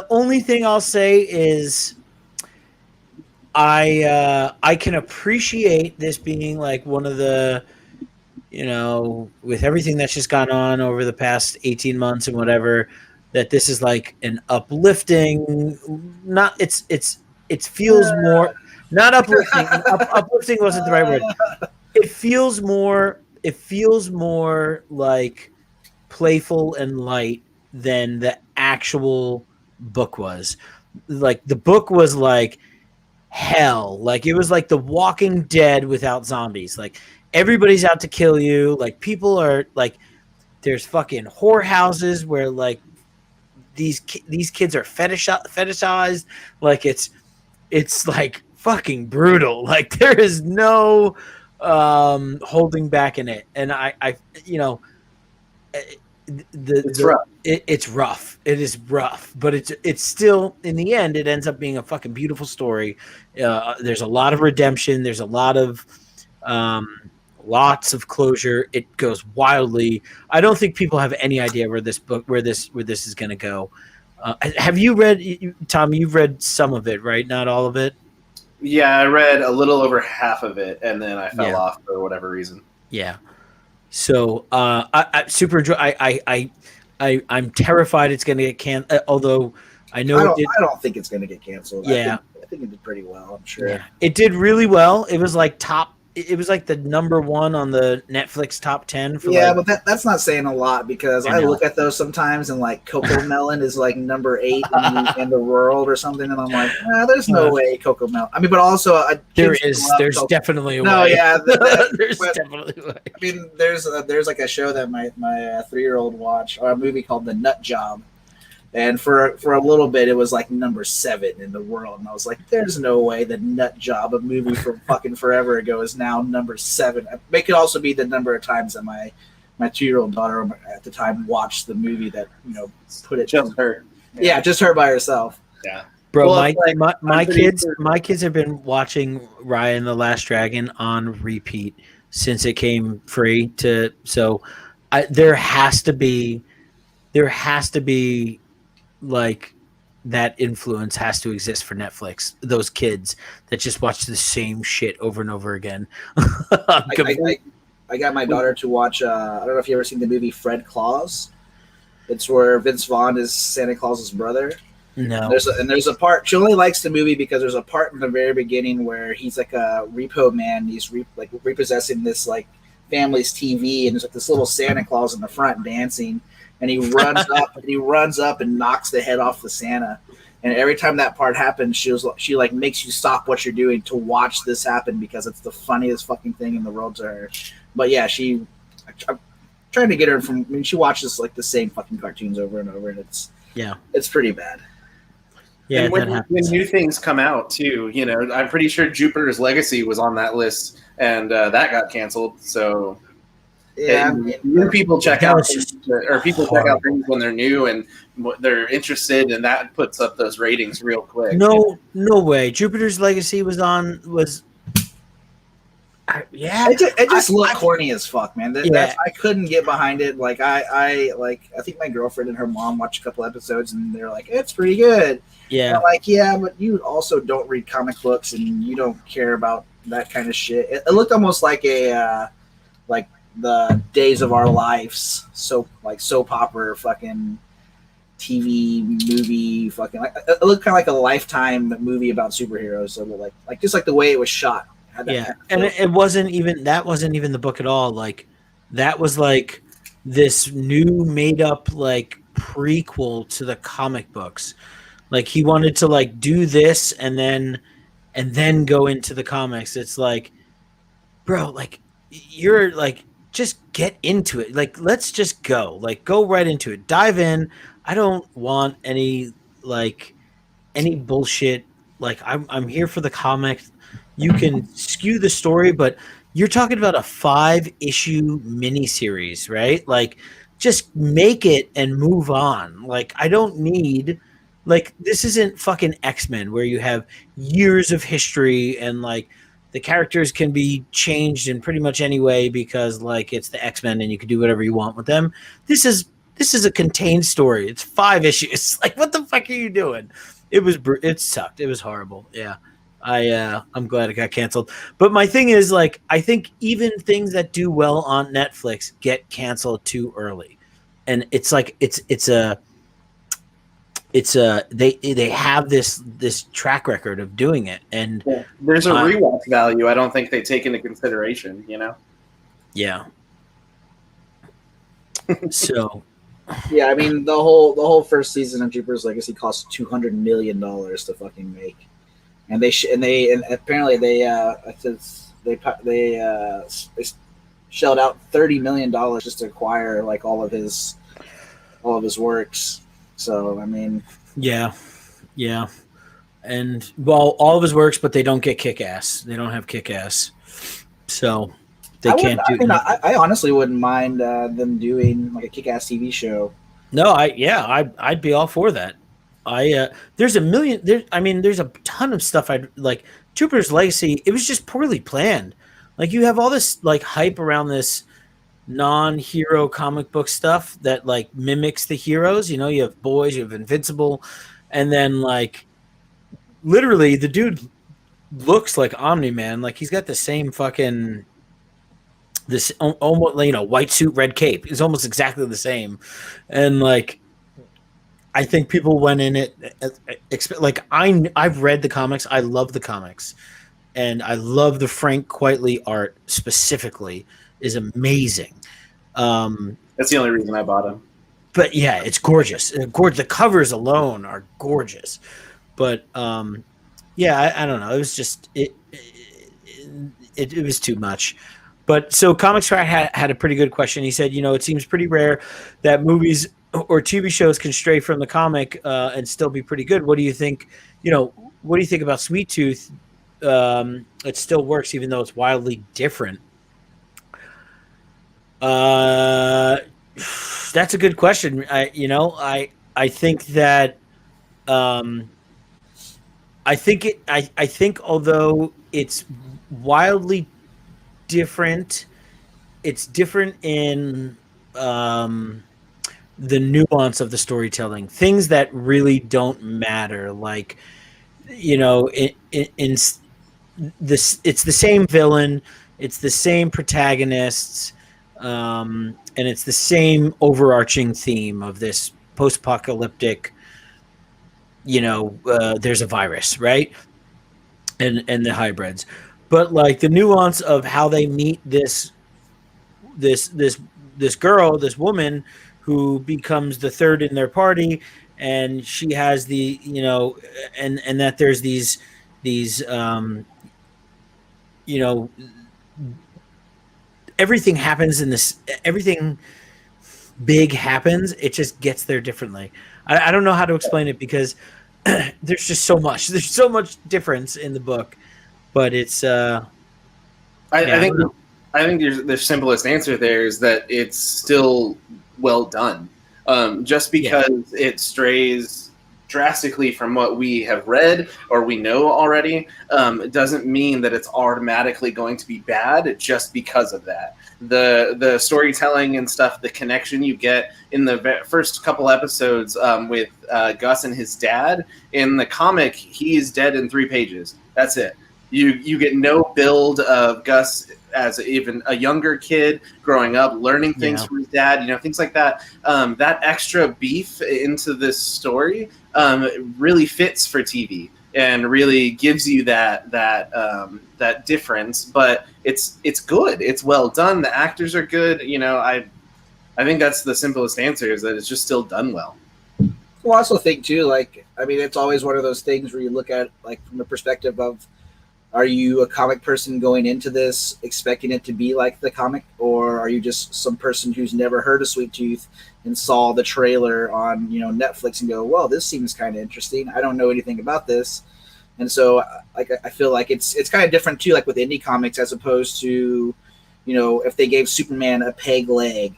only thing I'll say is I can appreciate this being like one of the, with everything that's just gone on over the past 18 months and whatever, that this is like an uplifting, it feels more, not uplifting, uplifting wasn't the right word. It feels more like playful and light than the actual book was. Like, the book was like hell. Like, it was like The Walking Dead without zombies. Like, everybody's out to kill you. Like, people are like, there's fucking whorehouses where like these kids are fetishized. Like, it's like fucking brutal. Like, there is no holding back in it. And it's rough. It's rough. It is rough, but it's still, in the end, it ends up being a fucking beautiful story. There's a lot of redemption. There's a lot of lots of closure. It goes wildly. I don't think people have any idea where this is going to go. Have you read, Tom? You've read some of it, right? Not all of it.
Yeah, I read a little over half of it, and then I fell off for whatever reason.
Yeah. So I super enjoy. I'm terrified it's going to get canceled. Although I know
I don't think it's going to get canceled.
Yeah,
I think it did pretty well. I'm sure.
Yeah. It did really well. It was like It was like the number one on the Netflix top 10.
But that's not saying a lot, because I look at those sometimes and like Coco Melon is like number 8 in the world or something, and I'm like, there's no way Coco Melon. I mean, but also
there's definitely a way.
No, yeah,
there's definitely a way.
I mean, there's like a show that my 3-year-old watched, or a movie called The Nut Job. And for a little bit, it was like number 7 in the world. And I was like, there's no way The Nut Job, a movie from fucking forever ago, is now number 7. It could also be the number of times that my 2-year-old daughter at the time watched the movie that, put it.
Just her.
Yeah, just her by herself.
Yeah.
Bro, well, my kids have been watching Raya and the Last Dragon on repeat since it came free there has to be like, that influence has to exist for Netflix. Those kids that just watch the same shit over and over again.
I got my daughter to watch. I don't know if you ever seen the movie Fred Claus. It's where Vince Vaughn is Santa Claus's brother.
No.
There's a part she only likes the movie because there's a part in the very beginning where he's like a repo man. He's repossessing this like family's TV, and there's like this little Santa Claus in the front dancing, and he runs up and knocks the head off the Santa. And every time that part happens, she like makes you stop what you're doing to watch this happen because it's the funniest fucking thing in the world to her. But yeah, I'm trying to get her from. I mean, she watches like the same fucking cartoons over and over, and it's pretty bad.
Yeah,
and when new things come out too, you know, I'm pretty sure Jupiter's Legacy was on that list, and that got canceled. So
yeah,
new people check out things, or people check out things when they're new and they're interested, and that puts up those ratings real quick.
No way. Jupiter's Legacy was.
It just looked corny as fuck, man. I couldn't get behind it. Like I think my girlfriend and her mom watched a couple episodes and they're like, it's pretty good.
Yeah.
And I'm like, yeah, but you also don't read comic books and you don't care about that kind of shit. It looked almost like a like the Days of Our Lives, soap opera fucking TV movie fucking like it looked kind of like a Lifetime movie about superheroes. So like just like the way it was shot.
Yeah, and it wasn't even the book at all. Like that was like this new made up like prequel to the comic books. Like he wanted to like do this and then go into the comics. It's like, bro, like you're like just get into it. Like let's just go. Like go right into it. Dive in. I don't want any bullshit. Like I'm here for the comic. You can skew the story, but you're talking about a 5-issue miniseries, right? Like, just make it and move on. Like, I don't need, like, this isn't fucking X-Men where you have years of history and, like, the characters can be changed in pretty much any way because, like, it's the X-Men and you can do whatever you want with them. This is a contained story. It's 5 issues. Like, what the fuck are you doing? It sucked. It was horrible. Yeah. I'm glad it got canceled. But my thing is, like, I think even things that do well on Netflix get canceled too early. And it's like they have this track record of doing it. And
there's a rewatch value I don't think they take into consideration, you know?
Yeah. So
yeah, I mean the whole first season of Jupiter's Legacy cost $200 million to fucking make. And apparently they shelled out $30 million just to acquire like all of his works. So I mean, yeah,
and well, all of his works, but they don't get Kick-Ass. They don't have Kick-Ass, so they can't do.
I honestly wouldn't mind them doing like a Kick-Ass TV show.
No, I'd be all for that. There's a ton of stuff I'd like. Jupiter's Legacy, it was just poorly planned. Like you have all this like hype around this non-hero comic book stuff that like mimics the heroes. You know, you have Boys, you have Invincible, and then like literally the dude looks like Omni-Man. Like he's got the same fucking almost, you know, white suit, red cape. It's almost exactly the same, and like. I think people went in it like I've read the comics. I love the comics, and I love the Frank Quitely art specifically is amazing.
That's the only reason I bought him.
But yeah, it's gorgeous. The covers alone are gorgeous. But yeah, I don't know. It was just it was too much. But so Comics Track had a pretty good question. He said, you know, it seems pretty rare that movies or TV shows can stray from the comic and still be pretty good. What do you think? You know, what do you think about Sweet Tooth? It still works even though it's wildly different. That's a good question. I think that I think although it's wildly different, it's different in the nuance of the storytelling, things that really don't matter. Like, you know, in this, it's the same villain, it's the same protagonists, and it's the same overarching theme of this post-apocalyptic there's a virus, right? And the hybrids, but like the nuance of how they meet this this this girl, this woman who becomes the third in their party, and she has and that there's these you know everything happens in this everything big happens, it just gets there differently. I don't know how to explain it because there's just there's so much difference in the book, but it's
I think the simplest answer there is that it's still well done. Just because it strays drastically from what we have read or we know already, doesn't mean that it's automatically going to be bad just because of that. The storytelling and stuff, the connection you get in the first couple episodes with Gus and his dad. In the comic, he is dead in 3 pages. That's it. You get no build of Gus as even a younger kid growing up, learning things from his dad, things like that. That extra beef into this story really fits for TV and really gives you that difference. But it's good. It's well done. The actors are good. I think that's the simplest answer, is that it's just still done well.
Well, I also think too, it's always one of those things where you look at from the perspective of, are you a comic person going into this expecting it to be like the comic, or are you just some person who's never heard of Sweet Tooth and saw the trailer on Netflix and go, well, this seems kind of interesting. I don't know anything about this. And so I feel like it's kind of different too, like with indie comics, as opposed to, if they gave Superman a peg leg,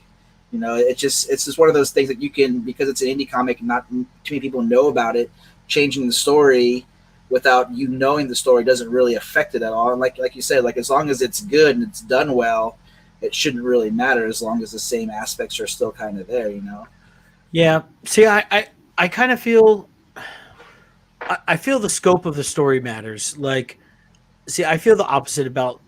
it's just one of those things that you can, because it's an indie comic, not too many people know about it, changing the story without you knowing the story doesn't really affect it at all. And like you said, as long as it's good and it's done well, it shouldn't really matter, as long as the same aspects are still kind of there,
Yeah. See, I kind of feel, I feel the scope of the story matters. I feel the opposite about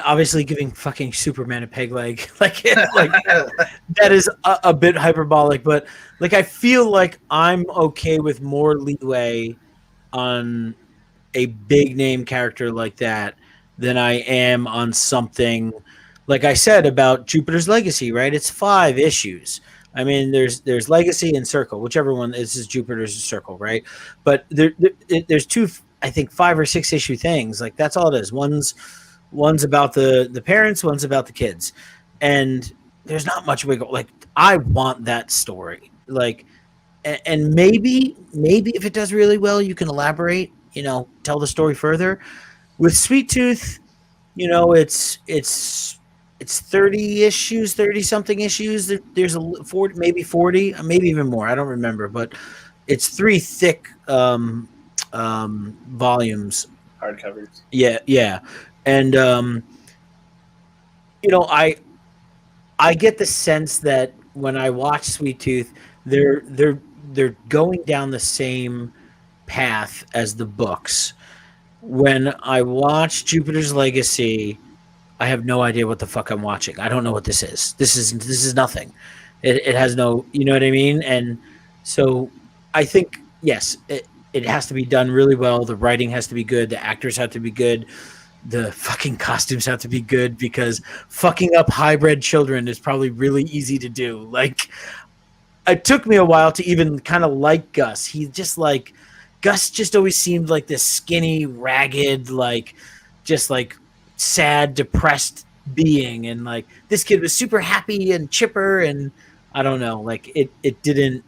obviously giving fucking Superman a peg leg, that is a bit hyperbolic, but I feel like I'm okay with more leeway on a big name character like that than I am on something like I said about Jupiter's Legacy, right? It's 5 issues. There's Legacy and Circle, whichever one is Jupiter's Circle, right? But there's 2, I think 5 or 6 issue things. That's all it is. One's about the parents, one's about the kids, and there's not much wiggle. I want that story. And maybe if it does really well, you can elaborate. Tell the story further. With Sweet Tooth, it's 30 issues, 30 something issues. There's 40, maybe 40, maybe even more. I don't remember, but it's 3 thick volumes,
hardcovers.
Yeah. And I get the sense that when I watch Sweet Tooth, they're going down the same path as the books. When I watch Jupiter's Legacy, I have no idea what the fuck I'm watching. I don't know what this is. This is nothing. It has no, you know what I mean? And so I think, yes, it has to be done really well. The writing has to be good. The actors have to be good. The fucking costumes have to be good, because fucking up hybrid children is probably really easy to do. It took me a while to even kind of like Gus. Gus just always seemed like this skinny, ragged, just sad, depressed being. And this kid was super happy and chipper, and I don't know, it didn't,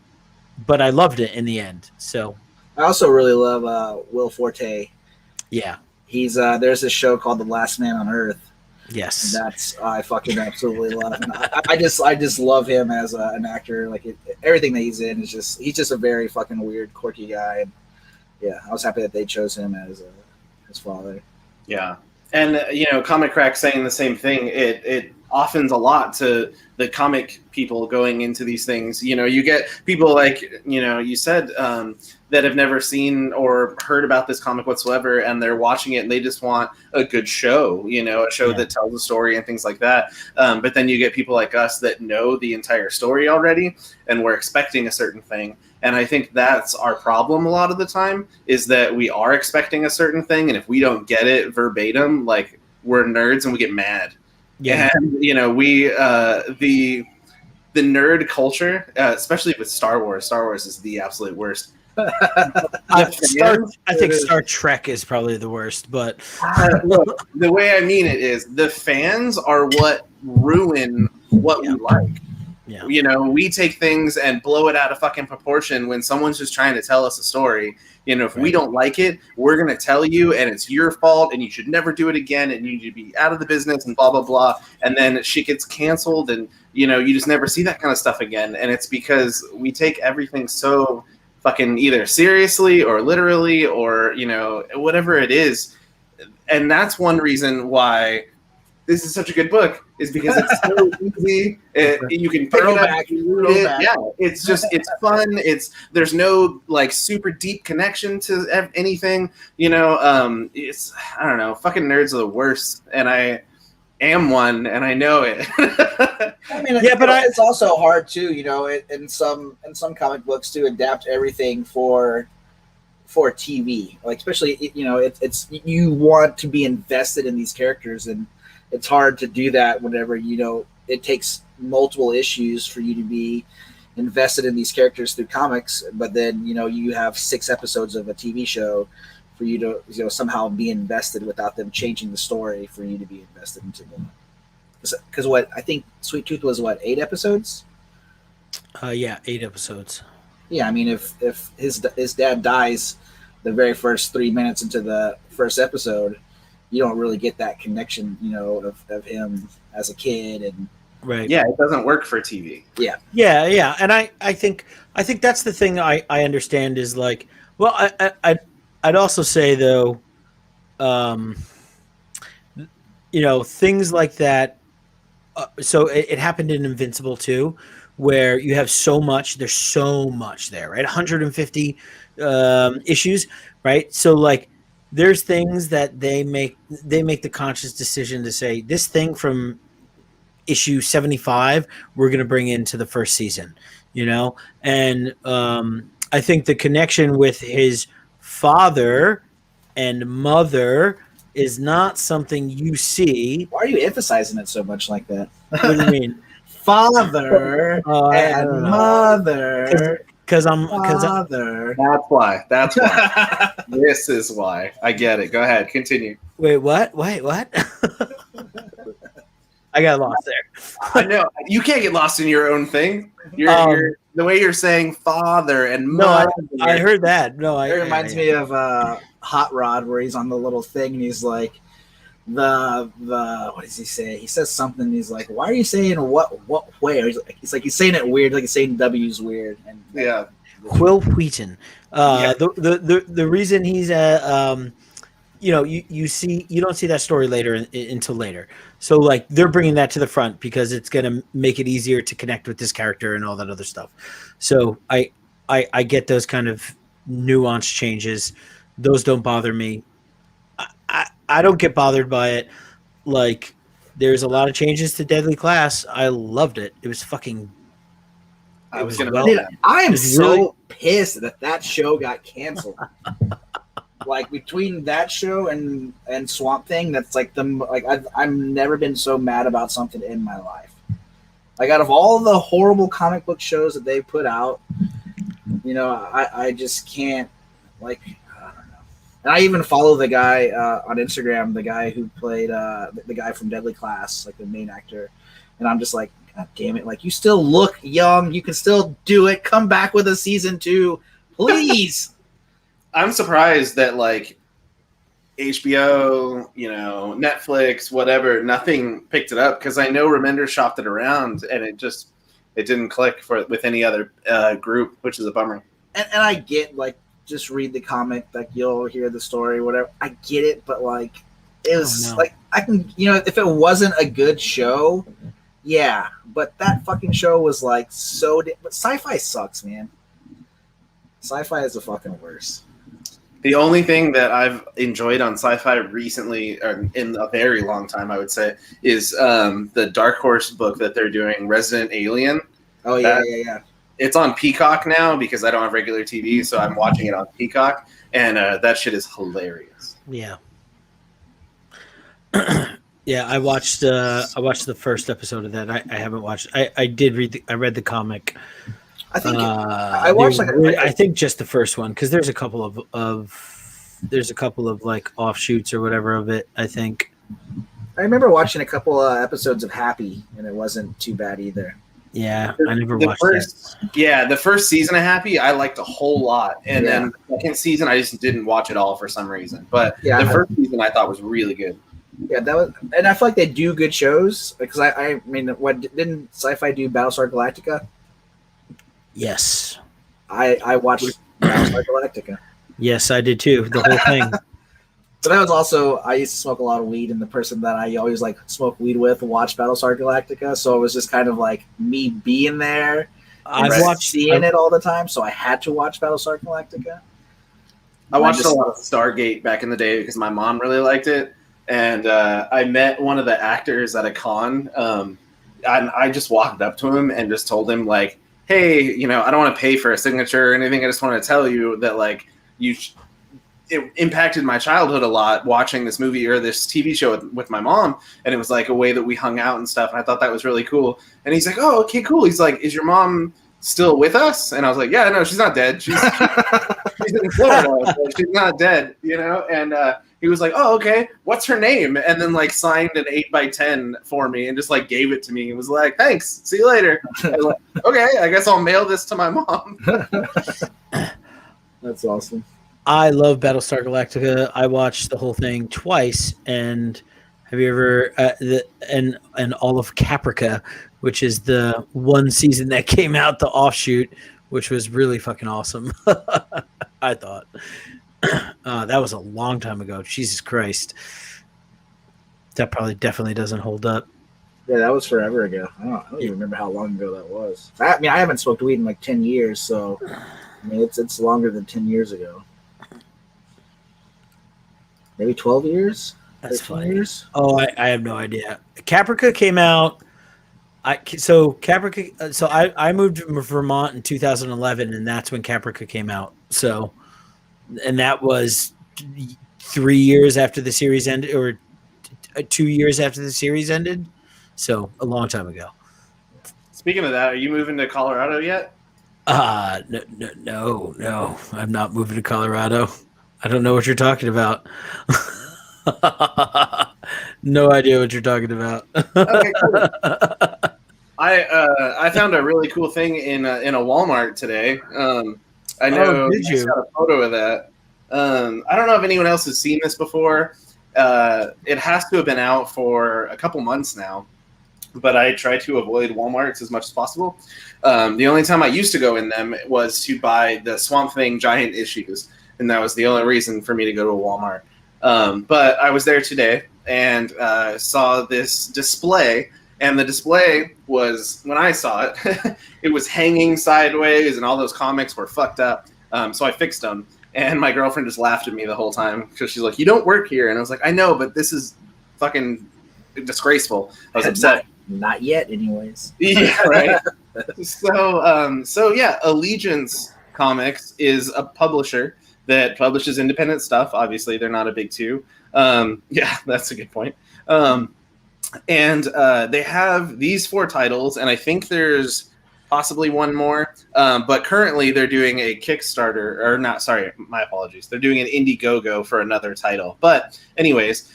but I loved it in the end. So
I also really love Will Forte.
Yeah.
He's there's this show called The Last Man on Earth.
Yes,
that's I fucking absolutely love him. I just love him as an actor. Everything that he's in is he's just a very fucking weird, quirky guy. And yeah, I was happy that they chose him as his father.
Yeah, and Comic Crack saying the same thing. offends a lot to the comic people going into these things. You know, you get people like, you know, you said that have never seen or heard about this comic whatsoever, and they're watching it and they just want a good show, you know, a show that tells a story and things like that. But then you get people like us that know the entire story already, and we're expecting a certain thing. And I think that's our problem a lot of the time, is that we are expecting a certain thing, and if we don't get it verbatim, like, we're nerds and we get mad. Yeah. And, you know, we the nerd culture, especially with Star Wars is the absolute worst.
I think Star Trek is probably the worst, but
look, the way I mean it is the fans are what ruin what we like. Yeah. You know, we take things and blow it out of fucking proportion when someone's just trying to tell us a story. You know, if we don't like it, we're going to tell you, and it's your fault, and you should never do it again, and you need to be out of the business, and blah, blah, blah. And then shit gets canceled, and, you know, you just never see that kind of stuff again. And it's because we take everything so fucking either seriously or literally or, you know, whatever it is. And that's one reason why this is such a good book, is because it's so easy. You can pick it up, yeah, it's just, it's fun. There's no like super deep connection to anything, you know. It's, I don't know, fucking nerds are the worst, and I am one, and I know it.
I mean, yeah, but it's also hard too, you know, in some comic books to adapt everything for TV, like, especially, you know, it's you want to be invested in these characters, and it's hard to do that whenever, you know, it takes multiple issues for you to be invested in these characters through comics, but then, you know, you have 6 episodes of a TV show for you to, you know, somehow be invested without them changing the story for you to be invested into them. Because what I think Sweet Tooth was, 8 episodes?
Yeah, 8 episodes.
Yeah, I mean, if his dad dies the very first 3 minutes into the first episode, you don't really get that connection, you know, of him as a kid, and
yeah, it doesn't work for TV.
Yeah, and I think that's the thing I understand is, like, well, I'd also say though, you know, things like that. So it happened in Invincible too, where you have there's so much there, right? 150 issues, right? So like, there's things that they make the conscious decision to say, this thing from issue 75 we're going to bring into the first season, you know. And I think the connection with his father and mother is not something you see.
Why are you emphasizing it so much like that?
What do you mean?
Father and mother.
Because
That's why. This is why. I get it. Go ahead. Continue.
Wait, what? I got lost there.
I know. You can't get lost in your own thing. You're the way you're saying father and mother.
No, I heard that. No,
it reminds me of Hot Rod, where he's on the little thing and he's like, what does he say? He says something. He's like, "Why are you saying what way?" He's saying it weird, like he's saying W's weird. And
yeah,
Quill Wheaton. The reason he's you know, you don't see that story until later. So like, they're bringing that to the front because it's gonna make it easier to connect with this character and all that other stuff. So I get those kind of nuance changes. Those don't bother me. I don't get bothered by it. Like, there's a lot of changes to Deadly Class. I loved it. It was fucking.
I am so pissed that show got canceled. Like, between that show and Swamp Thing, that's like I've never been so mad about something in my life. Like, out of all the horrible comic book shows that they put out, you know, I just can't, like. And I even follow the guy on Instagram, the guy who played the guy from Deadly Class, like the main actor. And I'm just like, God damn it. Like, you still look young. You can still do it. Come back with a season 2, please.
I'm surprised that, like, HBO, you know, Netflix, whatever, nothing picked it up, because I know Remender shopped it around and it didn't click with any other group, which is a bummer.
And I get, like, just read the comic, like, you'll hear the story, whatever. I get it, but like, It was like I can, if it wasn't a good show, yeah. But that fucking show was like so. But sci-fi sucks, man. Sci-fi is the fucking worst.
The only thing that I've enjoyed on sci-fi recently, or in a very long time, I would say, is the Dark Horse book that they're doing, Resident Alien.
Oh yeah.
It's on Peacock now because I don't have regular TV, so I'm watching it on Peacock, and that shit is hilarious.
Yeah. Yeah, I watched the first episode of that. I haven't watched. I did read. I read the comic.
I think I watched
I think just the first one because there's a couple of like offshoots or whatever of it. I think.
I remember watching a couple episodes of Happy, and it wasn't too bad either.
Yeah, I never watched that.
Yeah, the first season of Happy I liked a whole lot, and then the second season I just didn't watch it all for some reason. But the first season I thought was really good.
Yeah, that was, and I feel like they do good shows because I mean, what didn't Sci-Fi do Battlestar Galactica?
Yes,
I watched Battlestar Galactica.
Yes, I did too. The whole thing.
But that was also, I used to smoke a lot of weed, and the person that I always like smoke weed with watched Battlestar Galactica, so it was just kind of like me being there. Seeing it all the time, so I had to watch Battlestar Galactica.
I watched a lot of Stargate back in the day because my mom really liked it, and I met one of the actors at a con, and I just walked up to him and just told him like, hey, I don't want to pay for a signature or anything. I just want to tell you that like it impacted my childhood a lot watching this movie or this TV show with my mom. And it was like a way that we hung out and stuff. And I thought that was really cool. And he's like, oh, okay, cool. He's like, is your mom still with us? And I was like, yeah, no, she's not dead. She's in Florida. She's not dead, And he was like, oh, okay, what's her name? And then like signed an 8x10 for me and just like gave it to me. He was like, thanks, see you later. I was like, okay, I guess I'll mail this to my mom.
That's awesome.
I love Battlestar Galactica. I watched the whole thing twice. And have you ever and all of Caprica, which is the one season that came out, the offshoot, which was really fucking awesome. I thought that was a long time ago. Jesus Christ, that probably definitely doesn't hold up.
Yeah, that was forever ago. I don't even remember how long ago that was. I mean, I haven't smoked weed in like 10 years, so I mean, it's longer than 10 years ago. Maybe 12 years?
That's funny. Years? Oh, I have no idea. Caprica came out. I moved to Vermont in 2011, and that's when Caprica came out. So, and that was 3 years after the series ended, or 2 years after the series ended. So, a long time ago.
Speaking of that, are you moving to Colorado yet?
No. I'm not moving to Colorado. I don't know what you're talking about. No idea what you're talking about.
Okay, cool. I found a really cool thing in a Walmart today. I know you got a photo of that. I don't know if anyone else has seen this before. It has to have been out for a couple months now, but I try to avoid Walmarts as much as possible. The only time I used to go in them was to buy the Swamp Thing giant issues, and that was the only reason for me to go to a Walmart. But I was there today and saw this display, and the display was, when I saw it, it was hanging sideways, and all those comics were fucked up. So I fixed them, and my girlfriend just laughed at me the whole time because she's like, "You don't work here," and I was like, "I know, but this is fucking disgraceful." I was upset.
Not yet, anyways.
Yeah, right. So yeah, Allegiance Comics is a publisher that publishes independent stuff. Obviously, they're not a big two. Yeah, that's a good point. And they have these 4 titles, and I think there's possibly one more. But currently, they're doing a Kickstarter, or not, sorry, my apologies. They're doing an Indiegogo for another title. But anyways,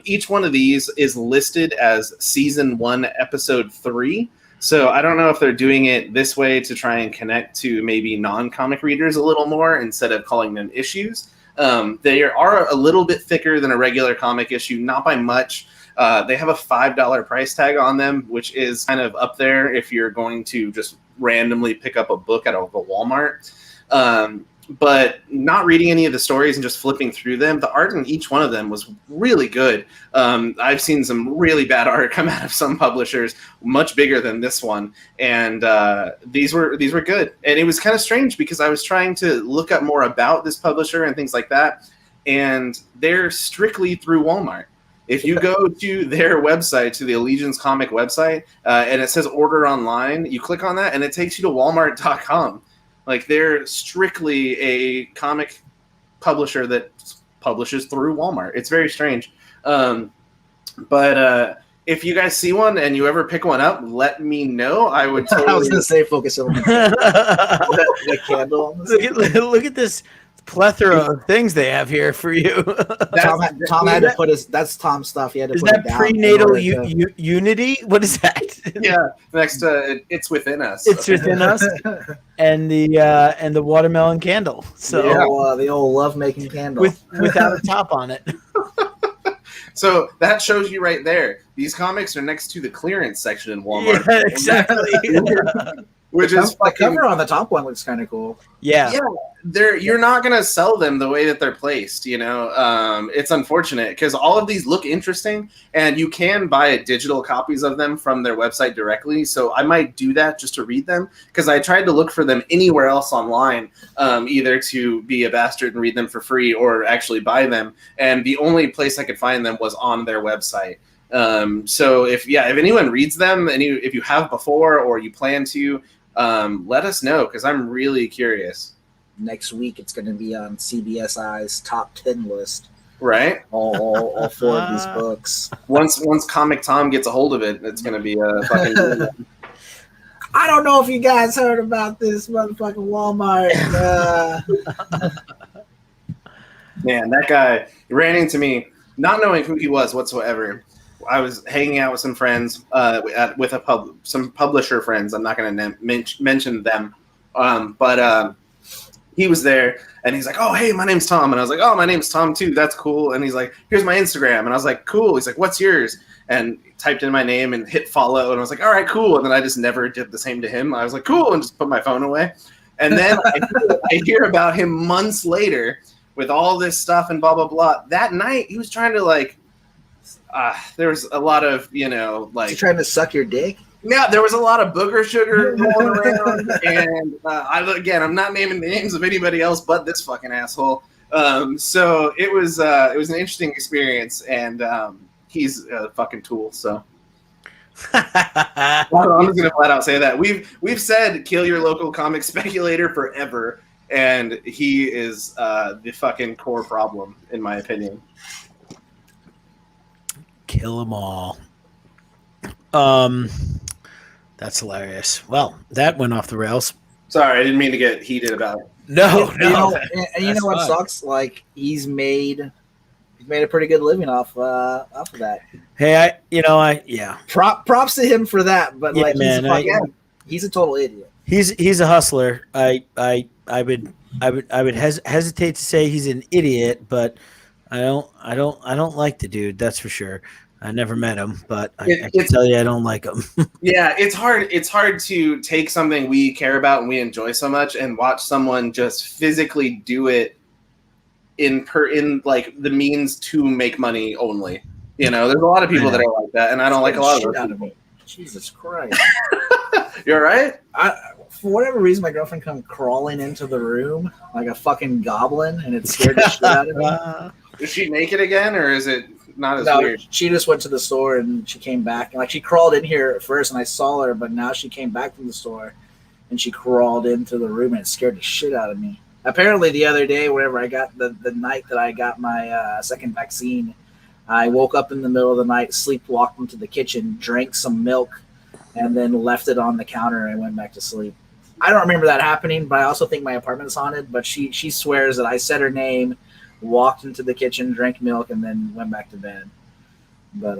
each one of these is listed as Season 1, Episode 3. So I don't know if they're doing it this way to try and connect to maybe non-comic readers a little more instead of calling them issues. They are a little bit thicker than a regular comic issue, not by much. They have a $5 price tag on them, which is kind of up there if you're going to just randomly pick up a book out of a Walmart. but not reading any of the stories and just flipping through them, the art in each one of them was really good. I've seen some really bad art come out of some publishers, much bigger than this one, and these were good. And it was kind of strange because I was trying to look up more about this publisher and things like that, and they're strictly through Walmart. If you go to their website, to the Allegiance comic website, and it says order online, you click on that and it takes you to walmart.com. Like, they're strictly a comic publisher that publishes through Walmart. It's very strange. But if you guys see one and you ever pick one up, let me know. I would totally...
I was going to say focus on the candle.
Look at this plethora of things they have here for you.
Tom had to put his... That's Tom's stuff. He had to
is
put
that
it down
prenatal unity? What is that?
Yeah, next to It's Within Us.
It's Within Us. And the watermelon candle. So
the old love-making candle.
Without a top on it.
So that shows you right there. These comics are next to the clearance section in Walmart.
Yeah, exactly.
Which is
the cover on the top one looks kind of cool.
Yeah.
You're not gonna sell them the way that they're placed. It's unfortunate because all of these look interesting, and you can buy digital copies of them from their website directly. So I might do that just to read them, because I tried to look for them anywhere else online, either to be a bastard and read them for free or actually buy them. And the only place I could find them was on their website. So if anyone reads them, and if you have before or you plan to, let us know, because I'm really curious.
Next week it's going to be on CBSI's top 10 list.
Right?
All four of these books.
Once Comic Tom gets a hold of it, it's going to be a fucking...
I don't know if you guys heard about this motherfucking Walmart.
Man, that guy ran into me, not knowing who he was whatsoever. I was hanging out with some friends, some publisher friends. I'm not going to mention them, but he was there, and he's like, "Oh, hey, my name's Tom," and I was like, "Oh, my name's Tom too. That's cool." And he's like, "Here's my Instagram," and I was like, "Cool." He's like, "What's yours?" And typed in my name and hit follow, and I was like, "All right, cool." And then I just never did the same to him. I was like, "Cool," and just put my phone away. And then I hear about him months later with all this stuff and blah blah blah. That night, he was trying to there was a lot of,
Is he trying to suck your dick?
Yeah, there was a lot of booger sugar going around, and I'm not naming the names of anybody else but this fucking asshole. So it was an interesting experience, and he's a fucking tool. So I'm just gonna flat out say that we've said kill your local comic speculator forever, and he is the fucking core problem, in my opinion.
Kill them all. That's hilarious. Well, that went off the rails.
Sorry, I didn't mean to get heated about it.
No.
You know what sucks? Like, he's made a pretty good living off of that.
Hey,
Props to him for that, but he's a total idiot.
He's a hustler. I would hesitate to say he's an idiot, but I don't like the dude. That's for sure. I never met him, but I can tell you I don't like him.
Yeah, it's hard. It's hard to take something we care about and we enjoy so much and watch someone just physically do it in like the means to make money only. There's a lot of people that are like that, and I don't like a lot of them.
Jesus Christ!
You're right.
For whatever reason, my girlfriend come crawling into the room like a fucking goblin, and it scared the shit out of me.
Is she naked again, or is it not as weird?
She just went to the store and she came back. And she crawled in here at first, and I saw her, but now she came back from the store and she crawled into the room, and it scared the shit out of me. Apparently, the other day, whenever I got the night that I got my second vaccine, I woke up in the middle of the night, sleepwalked into the kitchen, drank some milk, and then left it on the counter and went back to sleep. I don't remember that happening, but I also think my apartment's haunted. But she swears that I said her name, walked into the kitchen, drank milk, and then went back to bed. But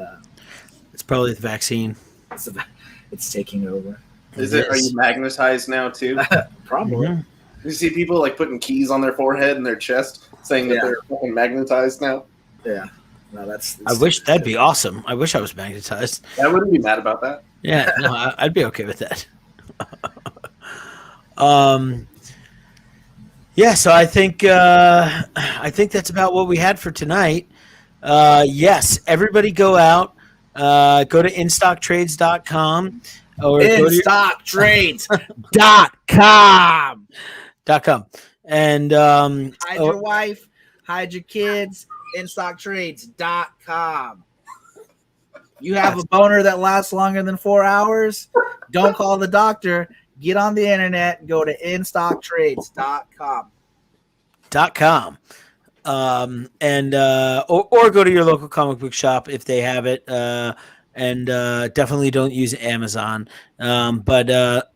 it's probably the vaccine.
It's taking over.
Are you magnetized now too?
Probably.
Mm-hmm.
You see people putting keys on their forehead and their chest, saying that they're fucking magnetized now.
Yeah. No,
I wish that'd be awesome. I wish I was magnetized.
I wouldn't be mad about that.
Yeah, no, I'd be okay with that. Yeah, so I think that's about what we had for tonight. Yes, everybody go out, go to instocktrades.com or go to
InStockTrades.com.
.com and
Hide your wife, hide your kids. InStockTrades.com. You have a boner that lasts longer than 4 hours? Don't call the doctor. Get on the internet. Go to InStockTrades.com.
.com. And or go to your local comic book shop if they have it. And definitely don't use Amazon. But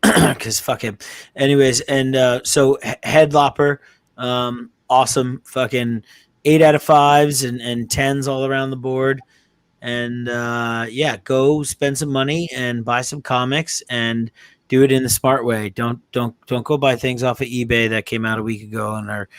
because fuck him. Anyways, and so Head Lopper, awesome, fucking 8 out of 5s and 10s all around the board. And yeah, go spend some money and buy some comics and do it in the smart way. Don't go buy things off of eBay that came out a week ago and are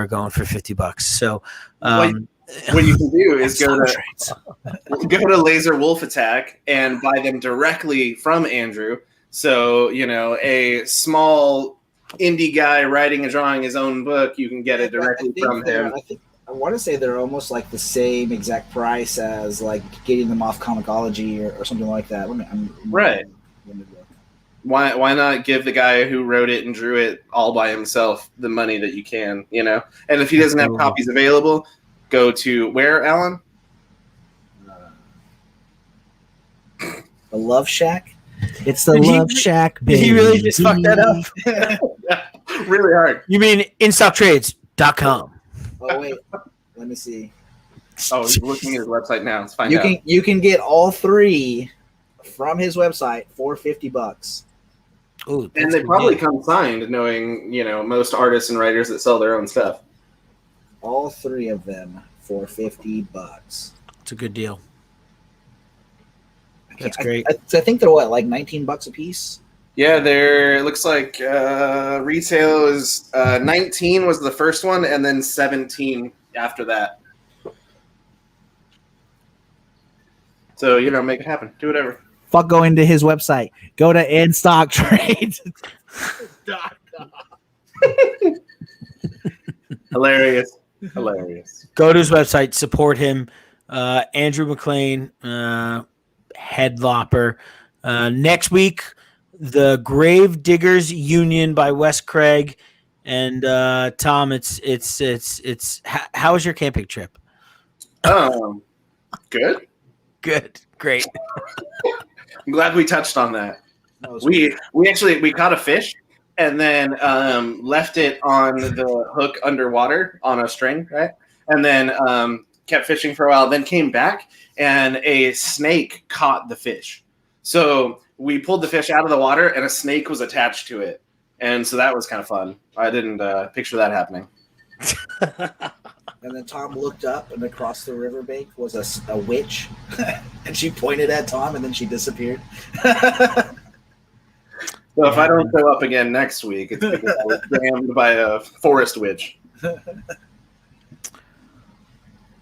going for $50. So
what you can do is go to Laser Wolf Attack and buy them directly from Andrew. So, a small indie guy writing and drawing his own book, you can get it directly from him.
I want to say they're almost like the same exact price as like getting them off Comixology or something like that.
Right. Why not give the guy who wrote it and drew it all by himself the money that you can, And if he doesn't have copies available, go to where, Alan?
The Love Shack. It's the Love Shack, baby.
Did he really just fuck that up?
Really hard.
You mean InStockTrades.com.
Oh wait, let me see.
Oh, he's looking at his website now. Let's find out.
You can get all 3 from his website for $50.
Ooh,
and they probably come signed, knowing most artists and writers that sell their own stuff.
All 3 of them for $50.
It's a good deal. That's great.
I think they're like $19 a piece.
Yeah, it looks like retail is 19 was the first one, and then 17 after that. So, make it happen. Do whatever.
Fuck going to his website. Go to InStockTrades.com.
Hilarious.
Go to his website, support him. Andrew MacLean, Head Lopper. Next week, The Grave Diggers Union by Wes Craig. And Tom, it's how was your camping trip?
Good.
Great.
I'm glad we touched on that. We caught a fish and then left it on the hook underwater on a string, right? And then kept fishing for a while, then came back and a snake caught the fish. So we pulled the fish out of the water and a snake was attached to it. And so that was kind of fun. I didn't picture that happening.
And then Tom looked up, and across the riverbank was a witch, and she pointed at Tom, and then she disappeared.
So if I don't show up again next week, it's because I was jammed by a forest witch.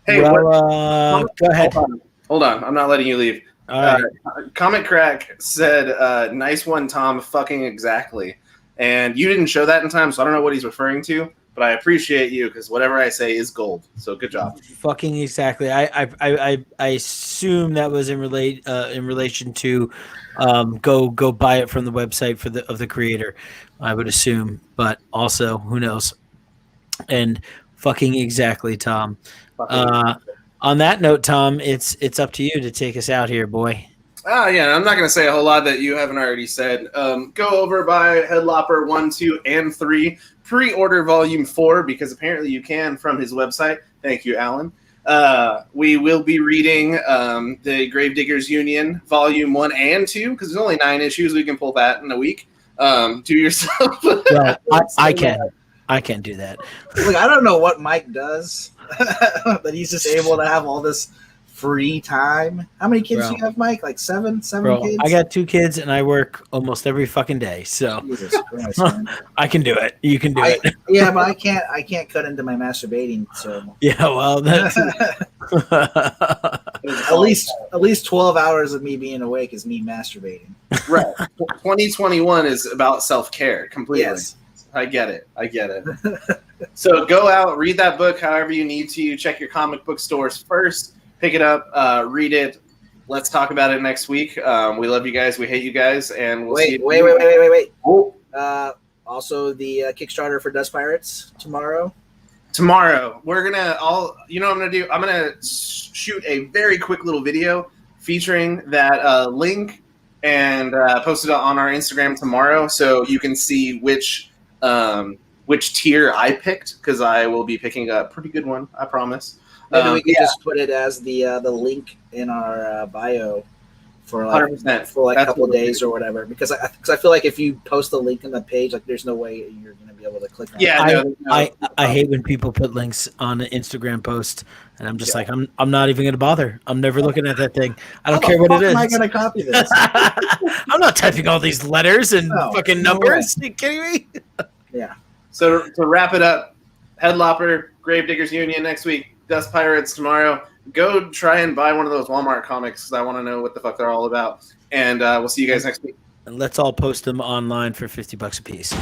Hey,
well, go ahead.
Hold on. I'm not letting you leave.
All right.
Comic Crack said, nice one, Tom, fucking exactly. And you didn't show that in time, so I don't know what he's referring to. But I appreciate you because whatever I say is gold. So good job.
Fucking exactly. I assume that was in relation to go buy it from the website of the creator. I would assume, but also who knows. And fucking exactly, Tom. On that note, Tom, it's up to you to take us out here, boy.
Yeah, I'm not going to say a whole lot that you haven't already said. Go over by Head Lopper 1, 2, and 3. Pre-order Volume 4 because apparently you can from his website. Thank you, Alan. We will be reading the Gravediggers Union Volume 1 and 2 because there's only 9 issues. We can pull that in a week. Do yourself.
Well, I can. I can't do that.
Look, I don't know what Mike does, but he's just able to have all this free time. How many kids do you have, Mike? Like seven kids?
I got 2 kids and I work almost every fucking day. So
Jesus Christ, man.
I can do it. You can do it.
Yeah, but I can't cut into my masturbating. So
yeah, well, that's
at least 12 hours of me being awake is me masturbating.
Right. 2021 is about self-care completely.
Yes.
I get it. So go out, read that book however you need to. Check your comic book stores first. Pick it up, read it. Let's talk about it next week. We love you guys. We hate you guys. And we'll see you.
Wait. Oh. Also, the Kickstarter for Dust Pirates tomorrow.
We're gonna you know what I'm gonna do? I'm gonna shoot a very quick little video featuring that link and post it on our Instagram tomorrow, so you can see which tier I picked, because I will be picking a pretty good one, I promise.
Maybe we could just put it as the link in our bio for like 100%. A couple of days or whatever, because I feel like if you post the link on the page, like there's no way you're going to be able to click on it.
I hate when people put links on an Instagram post, and I'm just like, I'm not even going to bother. I'm never looking at that thing. I don't care what it is.
Am I going to copy this?
I'm not typing all these letters and fucking numbers. Are you kidding me?
Yeah.
So to wrap it up, Head Lopper, Gravediggers Union next week, Dust Pirates tomorrow. Go try and buy one of those Walmart comics, because I want to know what the fuck they're all about. And we'll see you guys next week.
And let's all post them online for $50 a piece.